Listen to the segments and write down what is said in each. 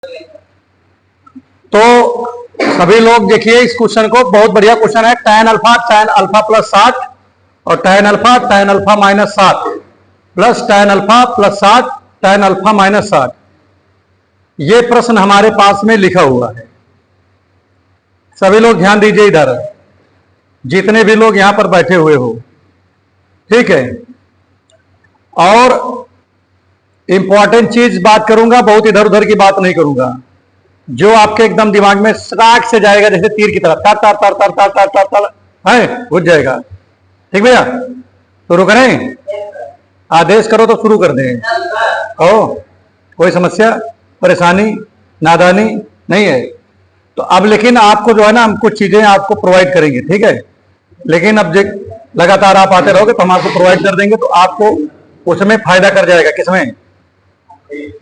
तो सभी लोग देखिए इस क्वेश्चन को, बहुत बढ़िया क्वेश्चन है। tan अल्फा प्लस 60 और tan alpha minus 60 plus tan alpha plus 60 tan alpha minus 60, ये प्रश्न हमारे पास में लिखा हुआ है। सभी लोग ध्यान दीजिए इधर, जितने भी लोग यहां पर बैठे हुए हो, ठीक है। और इंपॉर्टेंट चीज बात करूंगा, बहुत इधर उधर की बात नहीं करूंगा, जो आपके एकदम दिमाग में स्टार्ट से जाएगा जैसे तीर की तरह, तर तर तर तर तर तर तर तर है, घुस जाएगा। ठीक भैया, शुरू करें? आदेश करो तो शुरू कर दें। ओ, कोई समस्या परेशानी नादानी नहीं है तो अब, लेकिन आपको जो है ना, हम कुछ चीजें आपको प्रोवाइड करेंगे, ठीक है। लेकिन अब लगातार आप आते रहोगे तो हम आपको प्रोवाइड कर देंगे, तो आपको उसमें फायदा कर जाएगा। किसमें?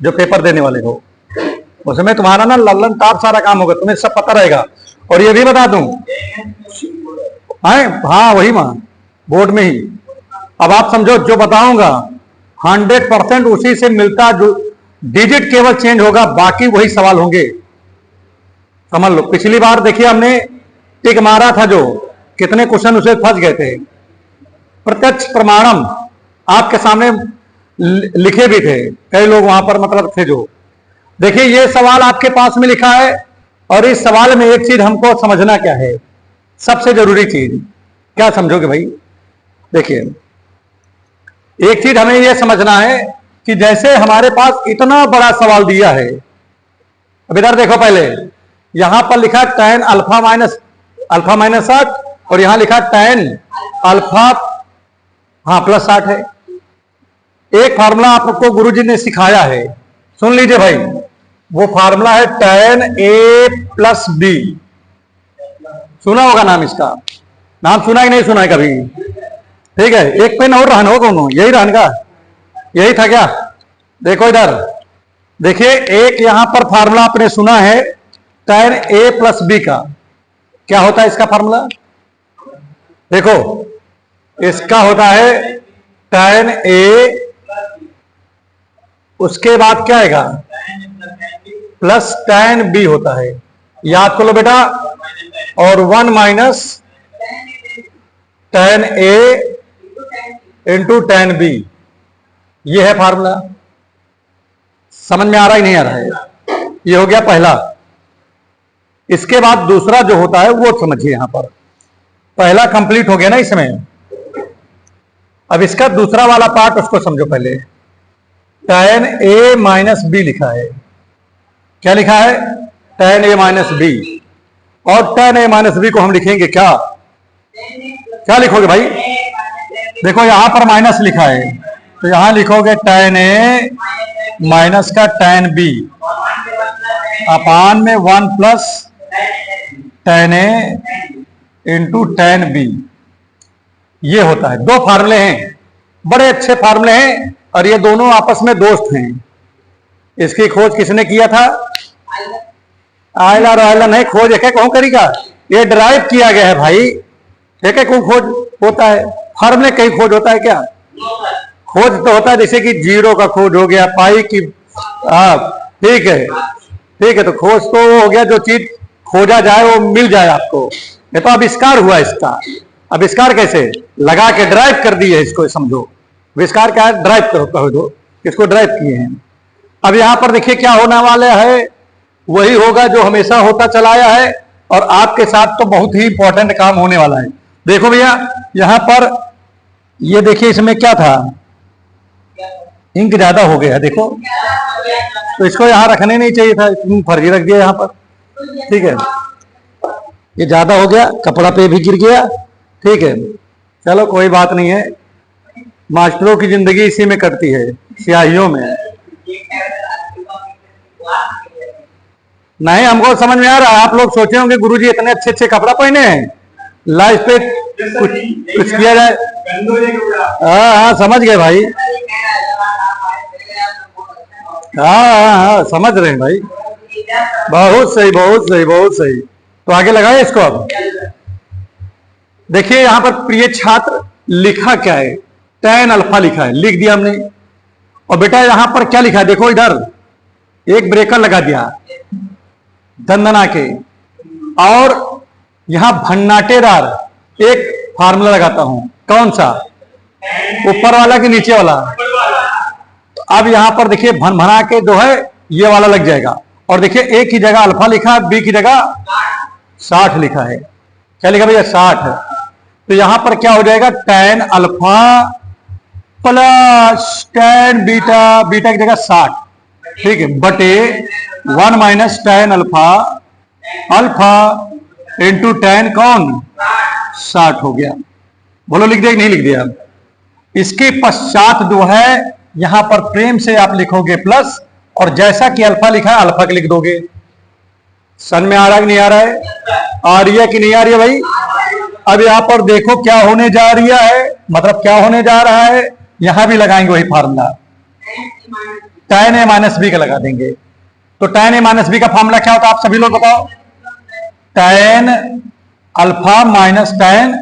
जो पेपर देने वाले हो, उसमें तुम्हारा ना लल्लन ताप सारा काम होगा, तुम्हें सब पता रहेगा। और ये भी बता दूं, हाँ वही मां बोर्ड में ही। अब आप समझो, जो बताऊंगा 100% उसी से मिलता, जो डिजिट केवल चेंज होगा, बाकी वही सवाल होंगे, समझ लो। पिछली बार देखिए हमने टिक मारा था, जो कितने क्वेश्चन उसे फंस गए थे। प्रत्यक्ष प्रमाणम आपके सामने लिखे भी थे, कई लोग वहां पर मतलब थे जो। देखिए ये सवाल आपके पास में लिखा है, और इस सवाल में एक चीज हमको समझना क्या है, सबसे जरूरी चीज क्या समझोगे भाई? देखिए एक चीज हमें यह समझना है कि जैसे हमारे पास इतना बड़ा सवाल दिया है, अब इधर देखो, पहले यहां पर लिखा tan अल्फा माइनस 60 और यहां लिखा tan अल्फा प्लस 60 है। एक फार्मूला आपको गुरुजी ने सिखाया है, सुन लीजिए भाई, वो फार्मूला है tan a प्लस b। सुना होगा नाम, इसका नाम सुना ही नहीं सुना है कभी? ठीक है, एक पेन और रहन हो, कौन यही रहन का, यही था क्या? देखो इधर देखिए, एक यहां पर फार्मूला आपने सुना है tan a प्लस b का। क्या होता है इसका फार्मूला? देखो, इसका होता है tan a, उसके बाद क्या आएगा? प्लस tan b होता है, याद कर लो बेटा। और 1 minus tan a into tan b, ये है फार्मूला। समझ में आ रहा ही नहीं आ रहा है? ये हो गया पहला। इसके बाद दूसरा जो होता है वो समझिए, यहां पर पहला कंप्लीट हो गया ना इसमें। अब इसका दूसरा वाला पार्ट उसको समझो पहले। tan a माइनस b लिखा है, क्या लिखा है? tan a minus b। और tan a माइनस b को हम लिखेंगे क्या? क्या लिखोगे भाई? देखो यहां पर माइनस लिखा है, तो यहां लिखोगे tan a माइनस का tan b अपान में 1 plus tan a into tan b। ये होता है। दो फार्मूले हैं, बड़े अच्छे फार्मूले हैं, और ये दोनों आपस में दोस्त हैं। इसकी खोज किसने किया था? आयलर आयलर नहीं, खोज एक कौन करेगा? ये ड्राइव किया गया है भाई। एक कौन खोज होता है? फार्मूले कहीं खोज होता है क्या? खोज तो होता है जैसे कि जीरो का खोज हो गया, पाई की, ठीक है, ठीक है। तो खोज तो हो गया, जो चीज खोजा जाए वो मिल जाए आपको। ये तो आविष्कार हुआ इसका। आविष्कार कैसे? लगा के ड्राइव कर दिए इसको, समझो। आविष्कार क्या है? ड्राइव कहो दो, इसको ड्राइव किए हैं। अब यहां पर देखिए क्या होने वाला है, वही होगा जो हमेशा होता चला आया है, और आपके साथ तो बहुत ही इंपॉर्टेंट काम होने वाला है। देखो भैया, यहां पर ये देखिए, इसमें क्या था? इंक ज्यादा हो गया है, देखो, तो इसको यहां रखने नहीं चाहिए था, फर्जी रख दिया यहां पर, ठीक है। ये ज्यादा हो गया, कपड़ा पे भी गिर गया, ठीक है। चलो कोई बात नहीं है, मास्टरों की जिंदगी इसी में कटती है, स्याहियों में। नहीं, हमको समझ में आ रहा है। आप लोग सोचे होंगे गुरुजी इतने अच्छे अच्छे कपड़ा पहने हैं, लाइफ पे कुछ किया जाए। हाँ, समझ गए भाई। हाँ, समझ रहे हैं भाई। बहुत सही, बहुत सही, बहुत सही। तो आगे लगाए इसको। अब देखिए यहां पर प्रिय छात्र, लिखा क्या है? tan अल्फा लिखा है, लिख दिया हमने। और बेटा यहां पर क्या लिखा है? देखो इधर, एक ब्रेकर लगा दिया दंदना के, और यहां भन्नाटेदार एक फार्मूला लगाता हूं। कौन सा? ऊपर वाला कि नीचे वाला? तो अब यहां पर देखिए भन भना के जो है ये वाला लग जाएगा, और देखिए ए की जगह अल्फा लिखा है, बी की जगह 60 लिखा है। क्या लिखा भैया? 60। तो यहां पर क्या हो जाएगा? tan alpha plus tan beta, beta की जगह 60, ठीक है, बटे 1 minus tan alpha, alpha into tan कौन? 60 हो गया। बोलो लिख दिया कि नहीं लिख दिया? इसके पश्चात जो है यहां पर प्रेम से आप लिखोगे प्लस, और जैसा कि अल्फा लिखा है अल्फा के लिख दोगे। सन में आ रहा है कि नहीं आ रहा है? आ रही है कि नहीं आ रही है भाई? अब यहां पर देखो क्या होने जा रही है, मतलब क्या होने जा रहा है, यहां भी लगाएंगे वही formula, tan a minus b का लगा देंगे। तो tan a माइनस बी का फार्मूला क्या होता है आप सभी लोग बताओ? tan अल्फा माइनस tan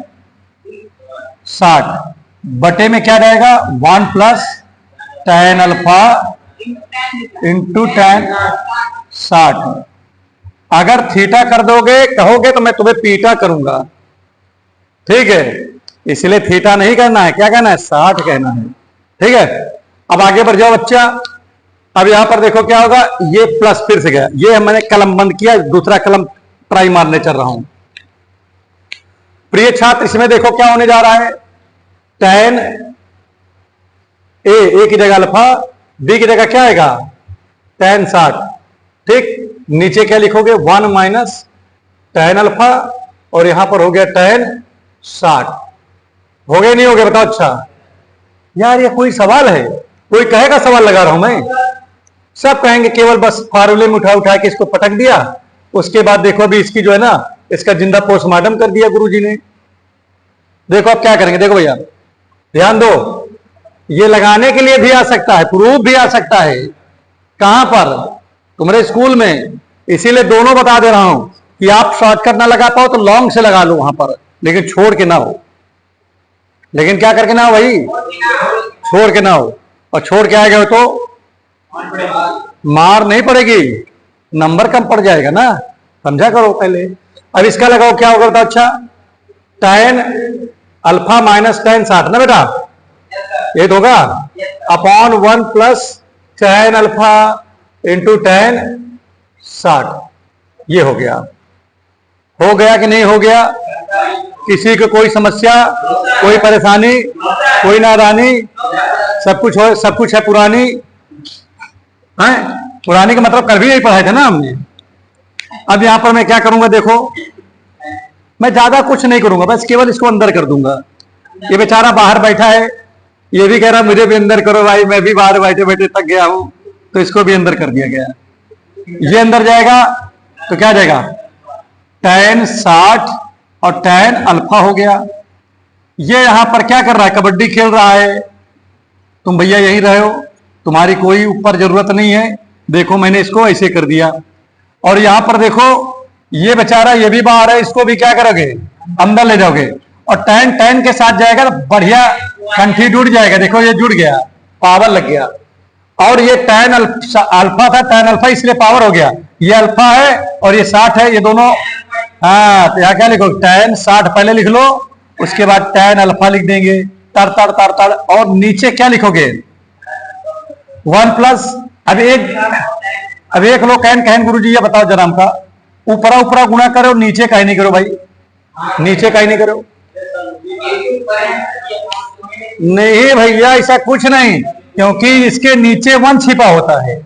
60 बटे में क्या रहेगा? 1 plus tan alpha into tan 60। अगर थीटा कर दोगे कहोगे तो मैं तुम्हें पीटा करूंगा, ठीक है, इसलिए थीटा नहीं करना है, क्या कहना है? 60 कहना है, ठीक है। अब आगे बढ़ जाओ बच्चा। अब यहां पर देखो क्या होगा, ये प्लस फिर से गया, ये मैंने कलम बंद किया, दूसरा कलम ट्राई मारने चल रहा हूं। प्रिय छात्र इसमें देखो क्या होने जा रहा है, tan ए की जगह अल्फा, बी की जगह क्या आएगा? tan 60, ठीक। नीचे क्या लिखोगे? 1 माइनस tan अल्फा, और यहां पर हो गया tan 60। हो गया नहीं हो गया बताओ? अच्छा यार ये कोई सवाल है? कोई कहेगा सवाल लगा रहा हूं मैं? सब कहेंगे केवल बस फार्मूले में उठा उठा के इसको पटक दिया, उसके बाद देखो अभी इसकी जो है ना, इसका जिंदा पोस्टमार्टम कर दिया गुरुजी ने। देखो अब क्या करेंगे, देखो भैया ध्यान दो, ये लगाने के लिए भी आ सकता है, प्रूफ भी आ सकता है। कहां पर? तुम्हारे स्कूल में। इसीलिए दोनों बता दे रहा हूं कि आप शॉर्टकट ना लगा पाओ तो लॉन्ग से लगा लो वहां पर, लेकिन छोड़ के ना हो। लेकिन क्या करके ना हो भाई? छोड़ के ना हो। और छोड़ के आएगा तो मार नहीं पड़ेगी, नंबर कम पड़ जाएगा ना, समझा करो पहले। अब इसका लगाओ क्या होगा बताओ? अच्छा tan अल्फा माइनस tan 60 ना बेटा, ये तो होगा upon 1 plus tan alpha into tan 60। ये हो गया। हो गया कि नहीं हो गया? किसी को कोई समस्या, कोई परेशानी, कोई नादानी? सब कुछ हो, सब कुछ है पुरानी है? पुरानी का मतलब कल भी नहीं पढ़ाए थे ना हमने। अब यहां पर मैं क्या करूंगा देखो, मैं ज्यादा कुछ नहीं करूंगा, बस केवल इसको अंदर कर दूंगा। ये बेचारा बाहर बैठा है, ये भी कह रहा मुझे भी अंदर करो भाई, मैं भी बाहर बैठे बैठे थक गया हूं, तो इसको भी अंदर कर दिया गया। ये अंदर जाएगा तो क्या जाएगा? tan 60 और tan अल्फा हो गया। ये यहां पर क्या कर रहा है? कबड्डी खेल रहा है। तुम भैया यही रहे हो, तुम्हारी कोई ऊपर जरूरत नहीं है। देखो मैंने इसको ऐसे कर दिया, और यहां पर देखो ये बेचारा ये भी बाहर है, इसको भी क्या करोगे? अंदर ले जाओगे, और tan के साथ जाएगा तो बढ़िया कंठी जुड़ जाएगा। देखो ये जुड़ गया, पावर लग गया। और ये tan अल्फा था, tan अल्फा इसलिए पावर हो गया। ये अल्फा है और ये 60 है, ये दोनों। हाँ तो यहां क्या लिखो? tan 60 पहले लिख लो, उसके बाद tan अल्फा लिख देंगे, तर तर तर तर, और नीचे क्या लिखोगे? 1 प्लस, अब एक लो कैन कहन गुरु जी ये बताओ जरा हमका, ऊपरा ऊपरा गुणा करो, नीचे कहीं नहीं करो भाई, नीचे कहीं नहीं करो। नहीं भैया ऐसा कुछ नहीं, क्योंकि इसके नीचे 1 छिपा होता है।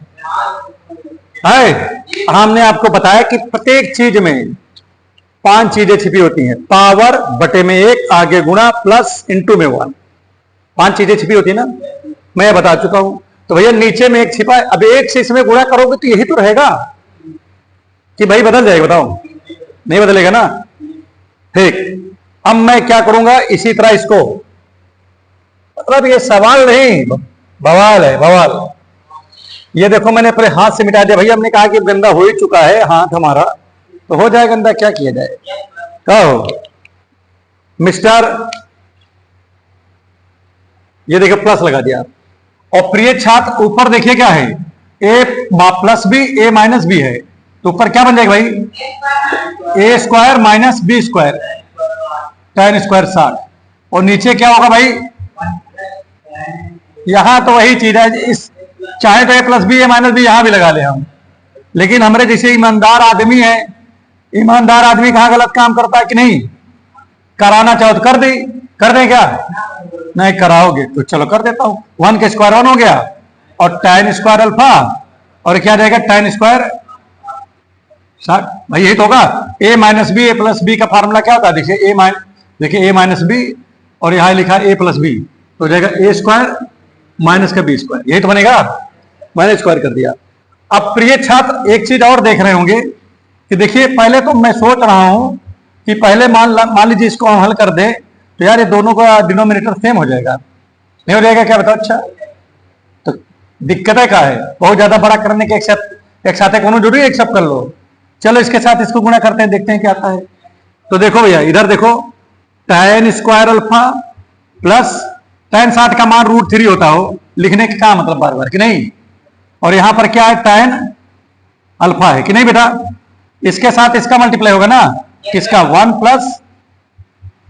हमने आपको बताया कि प्रत्येक चीज में 5 चीजें छिपी होती हैं, पावर बटे में 1, आगे गुणा, प्लस, इंटू में 1, 5 चीजें छिपी होती है ना, मैं बता चुका हूं। तो भैया नीचे में 1 छिपा है, अब 1 से इसमें गुणा करोगे तो यही तो रहेगा कि भाई बदल जाएगा? बताओ नहीं बदलेगा ना। ठीक, अब मैं क्या करूंगा इसी तरह इसको, मतलब ये सवाल नहीं बवाल है, बवाल। ये देखो मैंने अपने हाथ से मिटा दिया भैया, हमने कहा कि गंदा हो ही चुका है हाथ हमारा, तो हो जाए गंदा, क्या किया जाए? कहो मिस्टर, ये देखो प्लस लगा दिया। और प्रिय छात्र ऊपर देखिए क्या है, A plus B A minus B है, तो ऊपर क्या बन जाएगा भाई, A square minus B square tan square 60, और नीचे क्या होगा भाई, यहां तो वही चीज है, इस चाहे तो ए plus B A minus B यहां भी लगा ले हम, लेकिन हमारे जैसे ईमानदार आदमी है, ईमानदार आदमी कहां गलत काम करता है कि नहीं, कराना चाहो तो कर दें क्या, नहीं कराओगे तो चलो कर देता हूं, 1 का स्क्वायर 1 हो गया, और tan स्क्वायर अल्फा, और क्या रहेगा tan स्क्वायर 60, भाई यही तो होगा, a minus b a plus b का फार्मूला क्या होता है, देखिए a माइनस बी और यहां लिखा है a प्लस बी, तो जाएगा a स्क्वायर माइनस का बी स्क्वायर, यही तो बनेगा, मैंने स्क्वायर कर दिया। अब प्रिय छात्र एक चीज और देख रहे होंगे कि देखिए पहले तो मैं सोच रहा हूं कि पहले मान लीजिए इसको हम हल कर दे तो यार ये दोनों का डिनोमिनेटर सेम हो जाएगा, नहीं हो जाएगा क्या बताओ, अच्छा तो दिक्कत है क्या है, बहुत ज्यादा बड़ा करने के एक साथ कौन जरूरी है, एक सब कर लो, चलो इसके साथ इसको गुणा करते हैं, देखते हैं क्या आता है। तो देखो भैया इधर देखो, tan square alpha plus tan 60 का मान √3 होता हो, लिखने का क्या मतलब बार बार कि नहीं, और यहां पर क्या है tan अल्फा है कि नहीं बेटा, इसके साथ इसका मल्टीप्लाई होगा ना, किसका 1 प्लस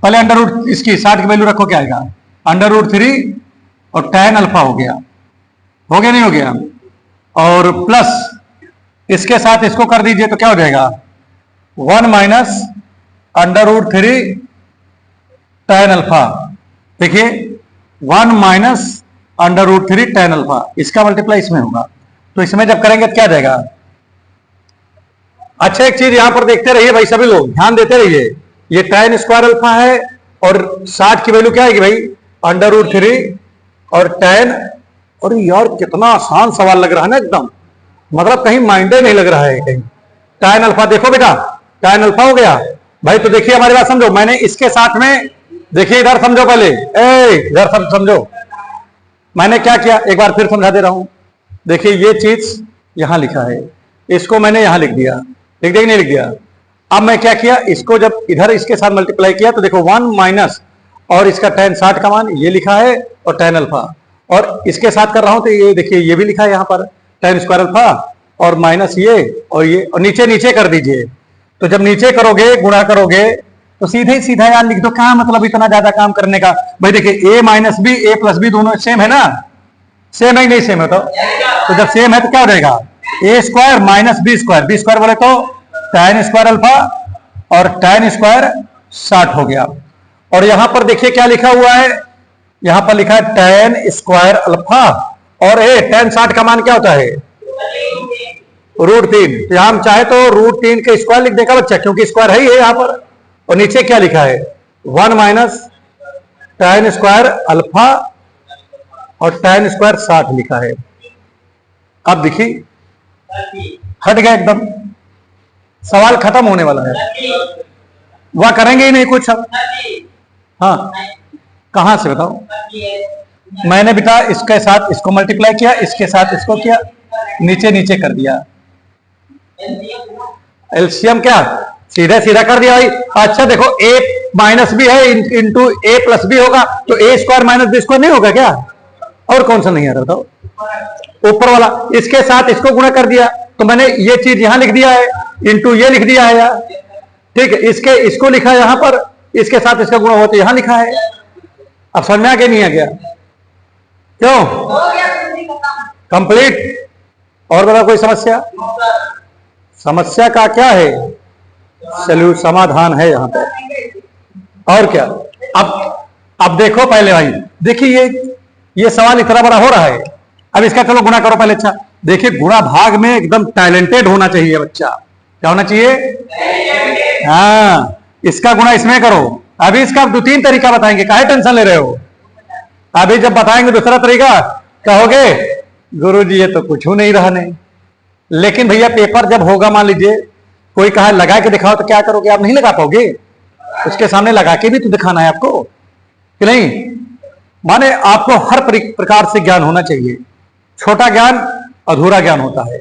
पहले अंडर रूट इसकी 60 की वैल्यू रखो, क्या आएगा √3 और tan अल्फा हो गया नहीं हो गया, और प्लस इसके साथ इसको कर दीजिए तो क्या हो जाएगा 1 माइनस √3 tan अल्फा, देखिए 1 माइनस √3 tan अल्फा, इसका मल्टीप्लाई इसमें होगा, तो इसमें जब करेंगे तो क्या जाएगा। अच्छा एक चीज यहां पर देखते रहिए भाई, सभी लोग ध्यान देते रहिए, ये tan स्क्वायर अल्फा है और 60 की वैल्यू क्या आएगी भाई √3 और tan, और यार कितना आसान सवाल लग रहा है ना एकदम, मतलब कहीं माइंडे नहीं लग रहा है कहीं, tan अल्फा देखो बेटा, tan अल्फा हो गया भाई, तो देखिए हमारी बात समझो, मैंने इसके साथ में देखिए इधर समझो पहले, इधर समझो मैंने क्या किया, एक बार फिर समझा दे रहा हूं, देखिए ये चीज यहां लिखा है, इसको मैंने यहां लिख दिया, लिख दिया नहीं लिख दिया, अब मैं क्या किया, इसको जब इधर इसके साथ मल्टीप्लाई किया तो देखो 1 माइनस और इसका tan 60 का मान ये लिखा है और tan अल्फा, और इसके साथ कर रहा हूं तो ये देखिए ये भी लिखा है यहां पर tan स्क्वायर अल्फा और माइनस ये और ये, और नीचे कर दीजिए, तो जब नीचे करोगे गुणा करोगे तो सीधे सीधा यार लिख दो, क्या मतलब इतना ज्यादा काम करने का, भाई देखिए a minus b a plus b दोनों सेम है ना, सेम है नहीं सेम है, तो जब सेम है तो क्या हो जाएगा a square minus B square बोले तो tan स्क्वायर अल्फा और tan स्क्वायर 60 हो गया, और यहां पर देखिए क्या लिखा हुआ है, यहां पर लिखा है tan स्क्वायर अल्फा और tan 60 का मान क्या होता है √3, तो यहां हम चाहे तो √3 के स्क्वायर लिख देगा बच्चा, क्योंकि स्क्वायर है ही है यहां पर, और नीचे क्या लिखा है 1 माइनस tan स्क्वायर अल्फा और tan स्क्वायर 60 लिखा है। अब देखिए हट गया एकदम, सवाल खत्म होने वाला है, वह करेंगे ही नहीं कुछ अब, हाँ कहां से बताओ, मैंने बेटा इसके साथ इसको मल्टीप्लाई किया, इसके साथ इसको किया, नीचे कर दिया, एलसीएम क्या सीधा कर दिया भाई। अच्छा देखो a माइनस बी है इंटू a प्लस बी होगा, तो a square minus B square नहीं होगा क्या, और कौन सा नहीं आ रहा था ऊपर वाला, इसके साथ इसको गुणा कर दिया, तो मैंने ये चीज यहां लिख दिया है, इंटू ये लिख दिया है यार, ठीक है, इसको लिखा है यहां पर, इसके साथ इसका गुणा हुआ तो यहां लिखा है, अब समझ में आ गया नहीं आ गया, क्यों कंप्लीट, और बता कोई समस्या का क्या है समाधान है यहां पर, और क्या। अब देखो पहले भाई, देखिए ये सवाल इतना बड़ा हो रहा है, अब इसका चलो गुणा करो पहले। अच्छा देखिए गुणा भाग में एकदम टैलेंटेड होना चाहिए बच्चा, क्या होना चाहिए, हाँ इसका गुणा इसमें करो, अभी इसका 2-3 तरीका बताएंगे, काहे टेंशन ले रहे हो, अभी जब बताएंगे दूसरा तरीका कहोगे गुरुजी ये तो कुछ नहीं रहा नहीं, लेकिन भैया पेपर जब होगा, मान लीजिए कोई कहा लगा के दिखाओ तो क्या करोगे, आप नहीं लगा पाओगे, उसके सामने लगा के भी तो दिखाना है आपको कि नहीं, माने आपको हर प्रकार से ज्ञान होना चाहिए, छोटा ज्ञान अधूरा ज्ञान होता है,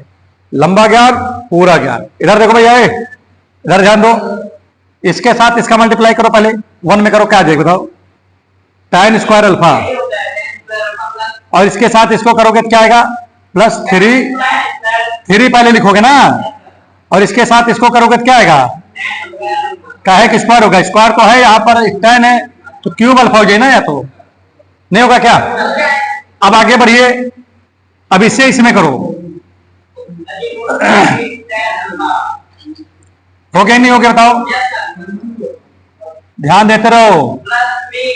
लंबा ज्ञान पूरा ज्ञान। इधर देखो भैया, इधर ध्यान दो, इसके साथ इसका मल्टीप्लाई करो, पहले 1 में करो, क्या आ जाएगा बताओ tan स्क्वायर अल्फा, और इसके साथ इसको करोगे तो क्या आएगा प्लस 3 पहले लिखोगे ना, और इसके साथ इसको करोगे तो क्या आएगा, काहे कि स्क्वायर होगा, स्क्वायर तो है यहाँ पर tan है तो क्यूब अल्फा हो जाए ना, या तो नहीं होगा क्या। अब आगे बढ़िए, अब इससे इसमें करो, हो गया नहीं हो गया बताओ, ध्यान देते रहो।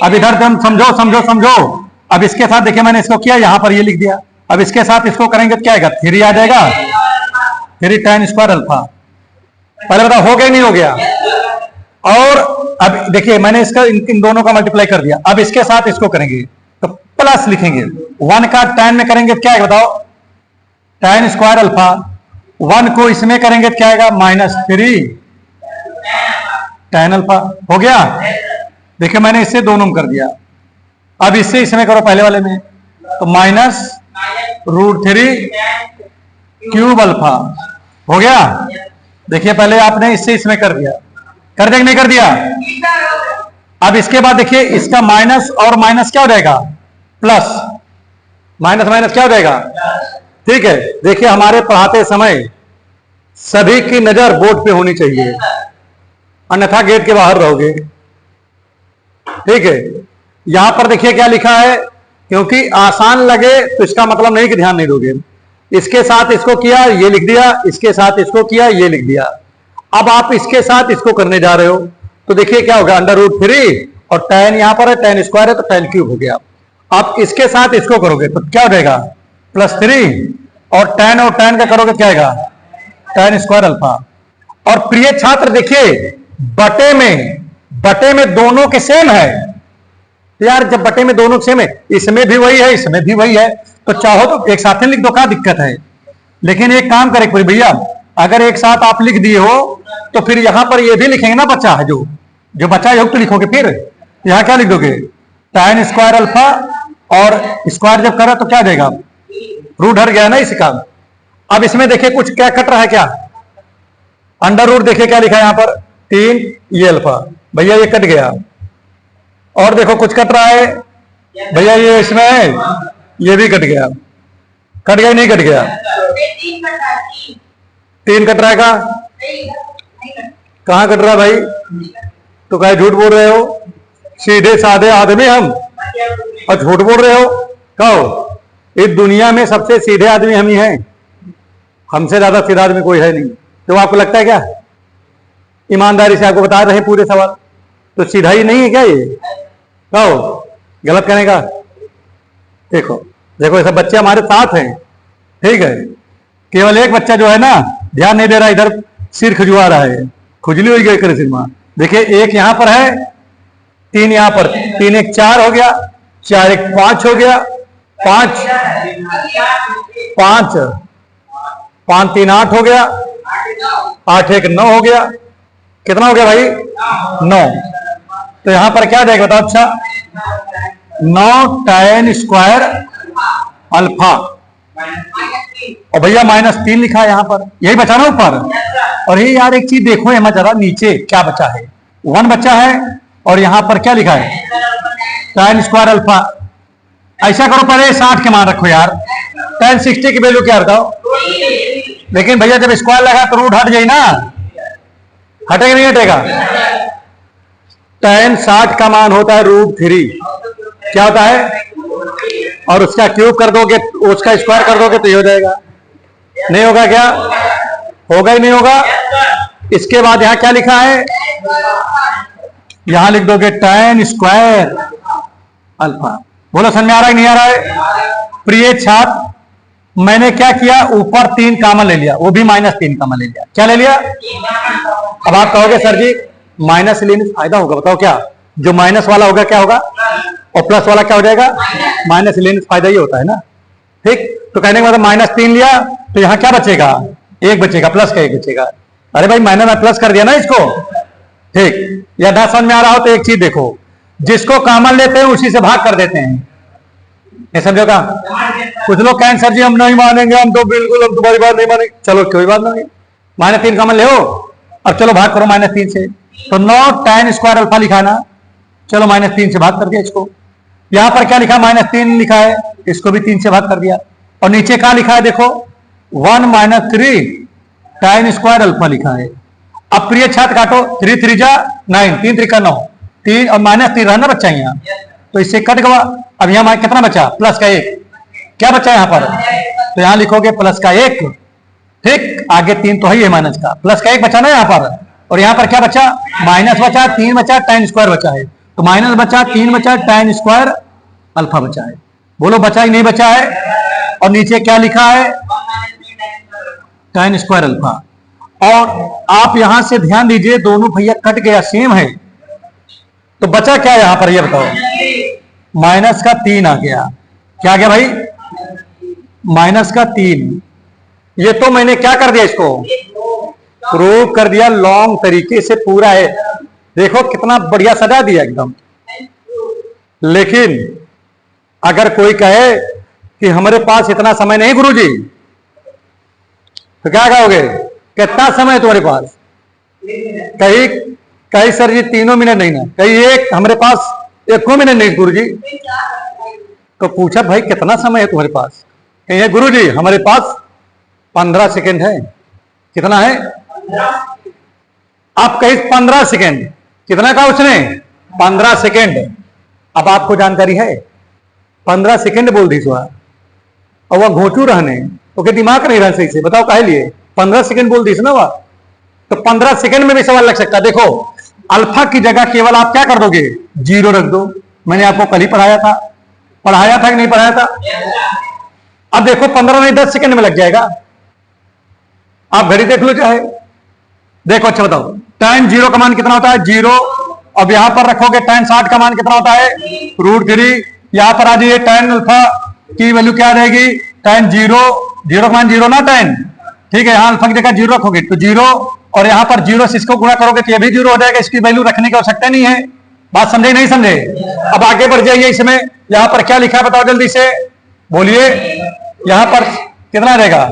अब इधर तुम समझो समझो समझो। अब इसके साथ देखिए मैंने इसको किया, यहां पर ये लिख दिया। अब इसके साथ इसको करेंगे तो क्या आएगा, 3 आ जाएगा, 3 tan स्क्वायर अल्फा। पहले बताओ हो गया नहीं हो गया। और अब देखिए मैंने इसका इन दोनों का मल्टीप्लाई कर दिया। अब इसके साथ इसको करेंगे तो प्लस लिखेंगे, 1 का tan में करेंगे तो क्या आएगा बताओ, tan स्क्वायर अल्फा। 1 को इसमें करेंगे तो क्या आएगा, -3 tan अल्फा। हो गया, देखिए मैंने इससे दोनों में कर दिया। अब इससे इसमें करो पहले वाले में, तो -√3 क्यूब अल्फा। हो गया, देखिए पहले आपने इससे इसमें कर दिया, कर दिया नहीं कर दिया। अब इसके बाद देखिए इसका माइनस और माइनस क्या हो जाएगा, प्लस, माइनस माइनस क्या हो जाएगा, ठीक है। देखिए हमारे पढ़ाते समय सभी की नजर बोर्ड पे होनी चाहिए, अन्यथा गेट के बाहर रहोगे, ठीक है। यहां पर देखिए क्या लिखा है, क्योंकि आसान लगे तो इसका मतलब नहीं कि ध्यान नहीं दोगे। इसके साथ इसको किया ये लिख दिया, इसके साथ इसको किया ये लिख दिया। अब आप इसके साथ इसको करने जा रहे हो तो देखिए क्या होगा, √3 और tan यहां पर है, tan स्क्वायर है तो tan क्यूब हो गया। आप इसके साथ इसको करोगे तो क्या हो जाएगा, +3 और tan का करोगे क्या आएगा, tan स्क्वायर अल्फा। और प्रिय छात्र देखिए बटे में दोनों के सेम है, तो यार जब बटे में दोनों सेम है, इसमें भी वही है इसमें भी वही है, तो चाहो तो एक साथ लिख दो, क्या दिक्कत है। लेकिन एक काम करे भैया, अगर एक साथ आप लिख दिए हो तो फिर यहां पर ये भी लिखेंगे ना, बच्चा है जो बच्चा है तो लिखोगे, फिर यहां क्या लिख दोगे, tan स्क्वायर अल्फा, और स्क्वायर जब करा तो क्या देगा, रूट हट गया ना इसका। अब इसमें देखिए कुछ क्या कट रहा है, क्या √, देखिए क्या लिखा है यहां पर 3 ये अल्फा, भैया ये कट गया। और देखो कुछ कट रहा है भैया, ये इसमें है ये भी कट गया, कट गया नहीं कट गया, 3 कट रहा है, कहां कट रहा है भाई, तो कहे झूठ बोल रहे हो, सीधे साधे आदमी हम और झूठ बोल रहे हो, कहो इस दुनिया में सबसे सीधे आदमी हम ही हैं, हमसे ज्यादा सीधा आदमी कोई है नहीं। तो आपको लगता है क्या, ईमानदारी से आपको बता रहे हैं पूरे सवाल, तो सीधा ही नहीं है क्या ये, कहो गलत कहने का। देखो देखो ऐसा बच्चे हमारे साथ हैं, ठीक है। केवल एक बच्चा जो है ना ध्यान नहीं दे रहा, इधर सिर खुजवा रहा है, खुजली हो गई करे सिर में। देखिए एक यहां पर है, 3 यहां पर, 3 1 4 हो गया, 4 1 5 हो गया, 5 3 8 हो गया, 8 1 9 हो गया, कितना हो गया भाई 9। तो यहां पर क्या देगा बताओ, अच्छा 9 tan स्क्वायर अल्फा, और भैया -3 लिखा है यहां पर, यही बचा ना ऊपर। और ये यार एक चीज देखो यहां जरा नीचे क्या बचा है, 1 बचा है, और यहां पर क्या लिखा है, tan स्क्वायर अल्फा। ऐसा करो पहले 60 के मान रखो यार, tan 60 की वैल्यू क्या बताओ। लेकिन भैया जब स्क्वायर लगा तो रूट हट जाए ना, हटेगा नहीं हटेगा। tan 60 का मान होता है √3, क्या होता है, और उसका क्यूब कर दोगे, उसका स्क्वायर कर दोगे तो ये हो जाएगा। नहीं होगा क्या, होगा ही नहीं होगा। इसके बाद यहां क्या लिखा है, यहां लिख दोगे tan स्क्वायर अल्फा। बोलो समझ में आ रहा है नहीं आ रहा है। प्रिय छात्र मैंने क्या किया, ऊपर 3 कॉमन ले लिया, वो भी -3 कॉमन ले लिया, क्या ले लिया। अब आप कहोगे सर जी माइनस लेने से फायदा होगा, बताओ क्या, जो माइनस वाला होगा क्या होगा, और प्लस वाला क्या हो जाएगा, माइनस लेने से फायदा ही होता है ना, ठीक। तो कहने का मतलब -3 लिया तो यहां क्या बचेगा, 1 बचेगा, प्लस का 1 बचेगा। अरे भाई मैंने प्लस कर दिया ना इसको, ठीक। या ना समझ में आ रहा हो तो एक चीज देखो, जिसको कॉमन लेते हैं उसी से भाग कर देते हैं, ये समझोगा। कुछ लोग कहें सर जी हम नहीं मानेंगे, हम तो बिल्कुल हम तुम्हारी बात नहीं मानेंगे, चलो कोई बात नहीं, -3 कॉमन ले हो और चलो भाग करो -3 से। तो 9 tan स्क्वायर अल्फा लिखा ना, चलो -3 से भाग कर दिया इसको। यहां पर क्या लिखा, -3 लिखा है, इसको भी 3 से भाग कर दिया। और नीचे क्या लिखा है देखो 1 - 3 tan स्क्वायर अल्फा लिखा है। अब प्रिय छात्र काटो, 3 3 जा 9, 3 3 का 9, 3 और -3 रहना बच्चा यहाँ, तो इससे कट गवा। अब यहाँ कितना बचा? प्लस का 1। क्या बचा यहाँ पर? तो यहाँ लिखोगे प्लस का 1, ठीक, आगे 3 तो है ही माइनस का, प्लस का 1 बचा ना यहाँ पर, और यहाँ पर क्या बचा? माइनस बचा, 3 बचा, tan स्क्वायर बचा है, तो माइनस बचा, 3 बचा, tan स्क्वायर अल्फा बचा है। बोलो बचा ही नहीं बचा है? और नीचे क्या लिखा है? tan square alpha. और आप यहां से ध्यान दीजिए, दोनों भैया कट गया, सेम है, तो बचा क्या यहां पर? ये बताओ, माइनस का 3 आ गया। क्या आ गया भाई? माइनस का 3। ये तो मैंने क्या कर दिया, इसको प्रूव कर दिया, लॉन्ग तरीके से पूरा है। देखो कितना बढ़िया सजा दिया एकदम। लेकिन अगर कोई कहे कि हमारे पास इतना समय नहीं गुरुजी, तो क्या कहोगे? कितना समय है तुम्हारे पास? कहीं कहीं सर जी 3 मिनट नहीं ना, कहीं एक हमारे पास 1 मिनट नहीं गुरुजी। तो पूछा भाई कितना समय है तुम्हारे पास? कहीं गुरुजी हमारे पास 15 सेकेंड है। कितना है? आप कहीं 15 सेकेंड, कितना कहा उसने? 15 सेकेंड। अब आपको जानकारी है 15 सेकेंड बोल दी सुहा, और वह घोंचू रहने, ओके दिमाग नहीं रहा सही से, बताओ काहे लिए 15 सेकेंड बोल दी ना वह। तो 15 सेकेंड में भी सवाल लग सकता है। देखो अल्फा की जगह केवल आप क्या कर दोगे? 0 रख दो। मैंने आपको कल ही पढ़ाया था कि नहीं पढ़ाया था? अब देखो 15 नहीं 10 सेकेंड में लग जाएगा। आप घड़ी देख लो चाहे, देखो अच्छा बताओ, tan 0 का मान कितना होता है? 0। अब यहां पर रखोगे tan 60 का मान कितना होता है? √3। यहां पर आ जाइए, tan अल्फा की वैल्यू क्या रहेगी? tan 0 का मान 0 ना tan, ठीक है, यहाँ अल्फा की जगह 0 रखोगे तो 0, और यहाँ पर 0 से इसको गुणा करोगे तो ये भी 0 हो जाएगा। इसकी वैल्यू रखने की आवश्यकता नहीं है। बात समझे नहीं समझे? अब आगे बढ़ जाइए। इसमें यहाँ पर क्या लिखा है बताओ जल्दी से, बोलिए। यहाँ पर कितना आ जाएगा?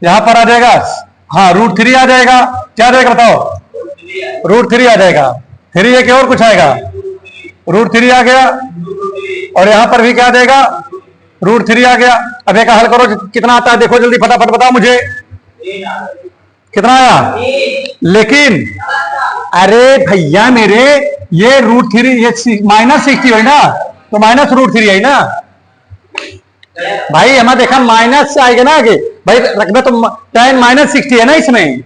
यहाँ पर आ जाएगा, हाँ √3 आ जाएगा। क्या आ जाएगा बताओ? √3 आ जाएगा। 3 है कि और कुछ आएगा? √3 आ गया, और यहाँ पर भी क्या आ जाएगा? √3 आ गया। अब एक हल करो, कितना आता है देखो जल्दी, फटाफट बताओ मुझे, कितना आया? लेकिन अरे भैया मेरे, ये √3 ये -60 हुई ना, तो -√3 आई ना भाई। हमें देखा माइनस से आएगा ना आगे भाई, रखना तो tan -60 है ना इसमें,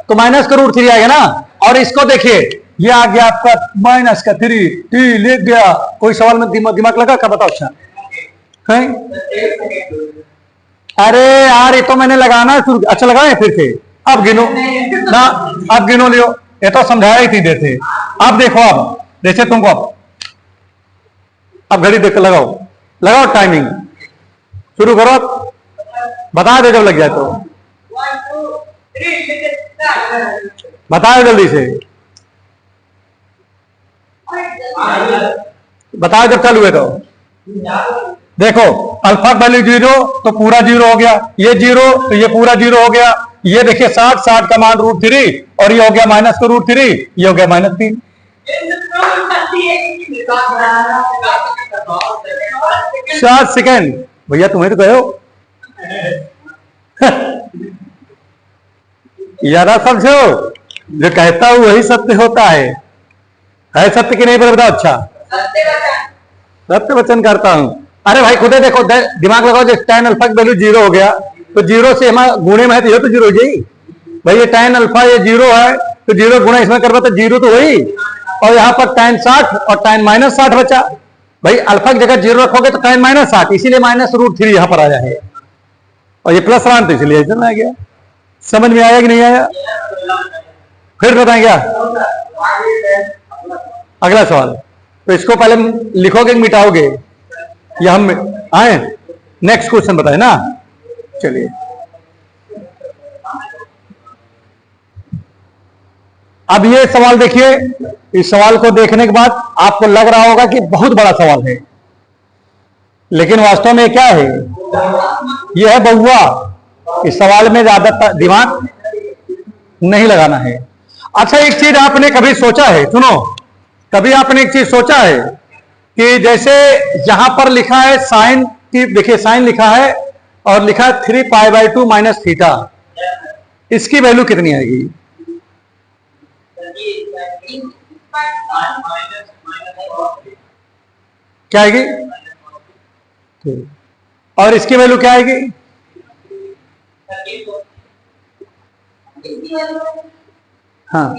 तो माइनस का √3 आएगा ना। और इसको देखिए, ये आ गया आपका माइनस का 3, t लिख गया। कोई सवाल में दिमाग लगा क्या? बताओ। अच्छा है? अरे यार ये तो मैंने लगाना शुरू, अच्छा लगाए फिर से। अब गिनो ना, अब गिनो लियो, ये तो समझाया ही थी देते। अब देखो, अब जैसे तुमको अब घड़ी देख लगाओ टाइमिंग शुरू करो, बता दे जब लग जाए तो बताओ जल्दी से, बताओ जब चालू है तो। देखो अल्फा वैल्यू 0 तो पूरा 0 हो गया, ये 0 तो ये पूरा 0 हो गया। ये देखिए 60 का मान √3, और ये हो गया माइनस का √3, ये हो गया -3। 60 सेकेंड भैया तुम्हें तो कहो यारा समझो, जो कहता हूं वही सत्य होता है सत्य कि नहीं बताओ? अच्छा सत्य वचन करता हूं। अरे भाई खुदे देखो, दिमाग लगाओ, जैसे tan अल्फा की वैल्यू 0 हो गया, तो 0 से हमारा गुणे में है तो ये तो 0 हो जाएगी भाई। ये tan अल्फा ये 0 है, तो 0 गुणा इसमें करवा तो 0 तो वही, और यहाँ पर tan 60 और tan -60 बचा भाई। अल्फा की जगह 0 रखोगे तो tan -60, इसीलिए -√3 यहाँ पर आया है, और ये प्लस मान तो इसलिए इधर आ गया। समझ में आया कि नहीं आया? फिर बताएं क्या अगला सवाल? तो इसको पहले लिखोगे कि मिटाओगे, या हम आए? नेक्स्ट क्वेश्चन बताए ना। चलिए अब ये सवाल देखिए। इस सवाल को देखने के बाद आपको लग रहा होगा कि बहुत बड़ा सवाल है, लेकिन वास्तव में क्या है? यह है बउआ। इस सवाल में ज्यादा दिमाग नहीं लगाना है। अच्छा एक चीज आपने कभी सोचा है, सुनो, कभी आपने एक चीज सोचा है कि जैसे यहां पर लिखा है साइन की, देखिए साइन लिखा है और लिखा है 3π/2 माइनस थीटा, इसकी वैल्यू कितनी आएगी? क्या आएगी? और इसकी वैल्यू क्या आएगी? हाँ,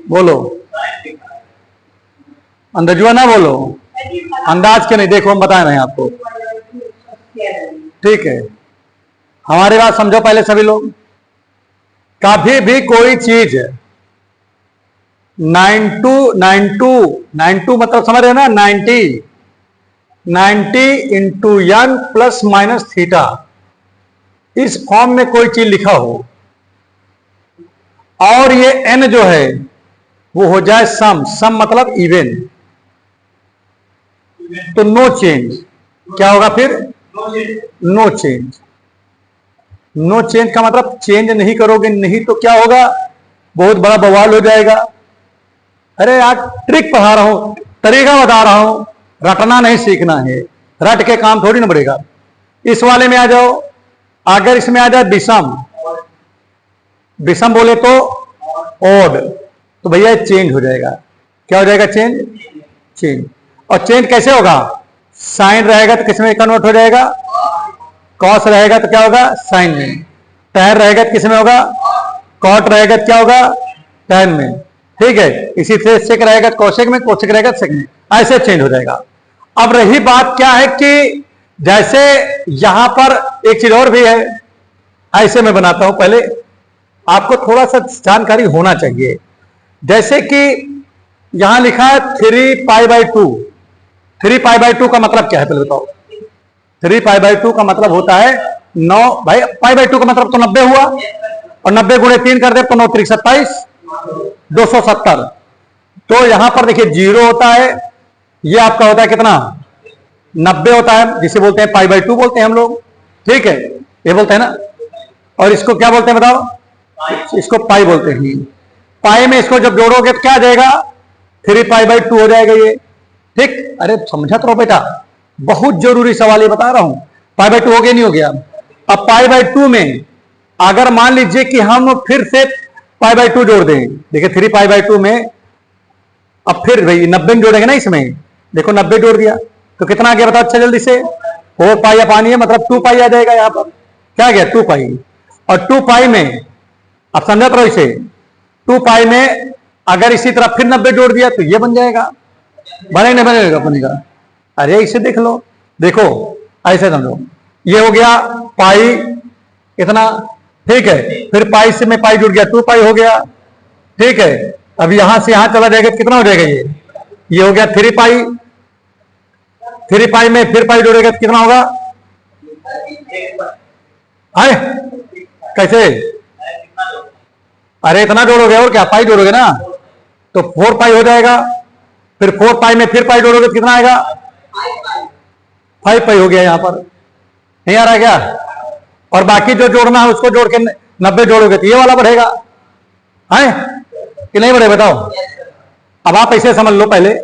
बोलो, अंदाजुआ ना बोलो, अंदाज के नहीं, देखो हम बता रहे हैं आपको, ठीक है। हमारी बात समझो पहले सभी लोग। कभी भी कोई चीज 92 मतलब समझ रहे ना, 90 into n plus minus theta, इस फॉर्म में कोई चीज लिखा हो और ये n जो है वो हो जाए सम मतलब इवन, तो नो चेंज। क्या होगा फिर? No change. नो चेंज का मतलब चेंज नहीं करोगे, नहीं तो क्या होगा? बहुत बड़ा बवाल हो जाएगा। अरे यार ट्रिक पढ़ा रहा हूं, तरीका बता रहा हूं, रटना नहीं सीखना है, रट के काम थोड़ी ना बढ़ेगा। इस वाले में आ जाओ, अगर इसमें आ जाए विषम, विषम बोले तो ओड, तो भैया चेंज हो जाएगा। क्या हो जाएगा? चेंज। और चेंज कैसे होगा? साइन रहेगा तो किसमें कन्वर्ट हो जाएगा? कॉस रहेगा तो क्या होगा? साइन में। टैन रहेगा तो किसमें होगा? कॉट रहेगा तो क्या होगा? टैन में। ठीक है, इसी से सेक रहेगा तो कोसेक में, कोसेक रहेगा तो सेक में, ऐसे चेंज हो जाएगा। अब रही बात क्या है कि जैसे यहां पर एक चीज और भी है, ऐसे मैं बनाता हूं, पहले आपको थोड़ा सा जानकारी होना चाहिए। जैसे कि यहां लिखा है 3π/2, 3π/2 का मतलब क्या है पहले बताओ? 3π/2 का मतलब होता है 9, भाई π/2 का मतलब तो 90 हुआ, और 90 गुणे 3 कर दे तो 9 3 27, 270। तो यहां पर देखिए 0 होता है, ये आपका होता है कितना? 90 होता है, जिसे बोलते हैं π/2 बोलते हैं हम लोग, ठीक है, ये बोलते हैं ना। और इसको क्या बोलते हैं बताओ? इसको पाई बोलते हैं। पाई में इसको जब जोड़ोगे तो क्या आ जाएगा? 3π/2 हो जाएगा ये, ठीक। अरे समझा तो बेटा, बहुत जरूरी सवाल ये बता रहा हूं। π/2 हो गया नहीं हो गया? अब π/2 में अगर मान लीजिए कि हम फिर से π/2 जोड़ दें, देखिए 3π/2 में अब फिर भाई 90 जोड़ेंगे ना इसमें, देखो 90 जोड़ दिया तो कितना आ गया बताओ? अच्छा जल्दी से, 4π पानी है मतलब 2π आ जाएगा। यहां पर क्या आ गया? 2π। और 2π में अब समझा तो इसे, 2π में अगर इसी तरह फिर 90 जोड़ दिया तो ये बन जाएगा, बनेगा बनेगा बनेगा। अरे इसे देख लो, देखो ऐसे समझो, ये हो गया पाई इतना, ठीक है, फिर पाई से में पाई जुड़ गया 2π हो गया, ठीक है। अब यहां से यहां चला जाएगा कितना हो जाएगा? ये हो गया 3π, 3π में फिर पाई जोड़ेगा तो कितना होगा? है कैसे? अरे इतना जोड़ोगे और क्या, पाई जोड़ोगे ना, तो 4π हो जाएगा। फिर 4π में फिर पाई जोड़ोगे तो कितना आएगा? 5π हो गया। यहां पर नहीं आ रहा है क्या? और बाकी जो जोड़ना है उसको जोड़ के 90 जोड़ोगे तो ये वाला बढ़ेगा, है कि नहीं बढ़े बताओ? अब आप ऐसे समझ लो पहले,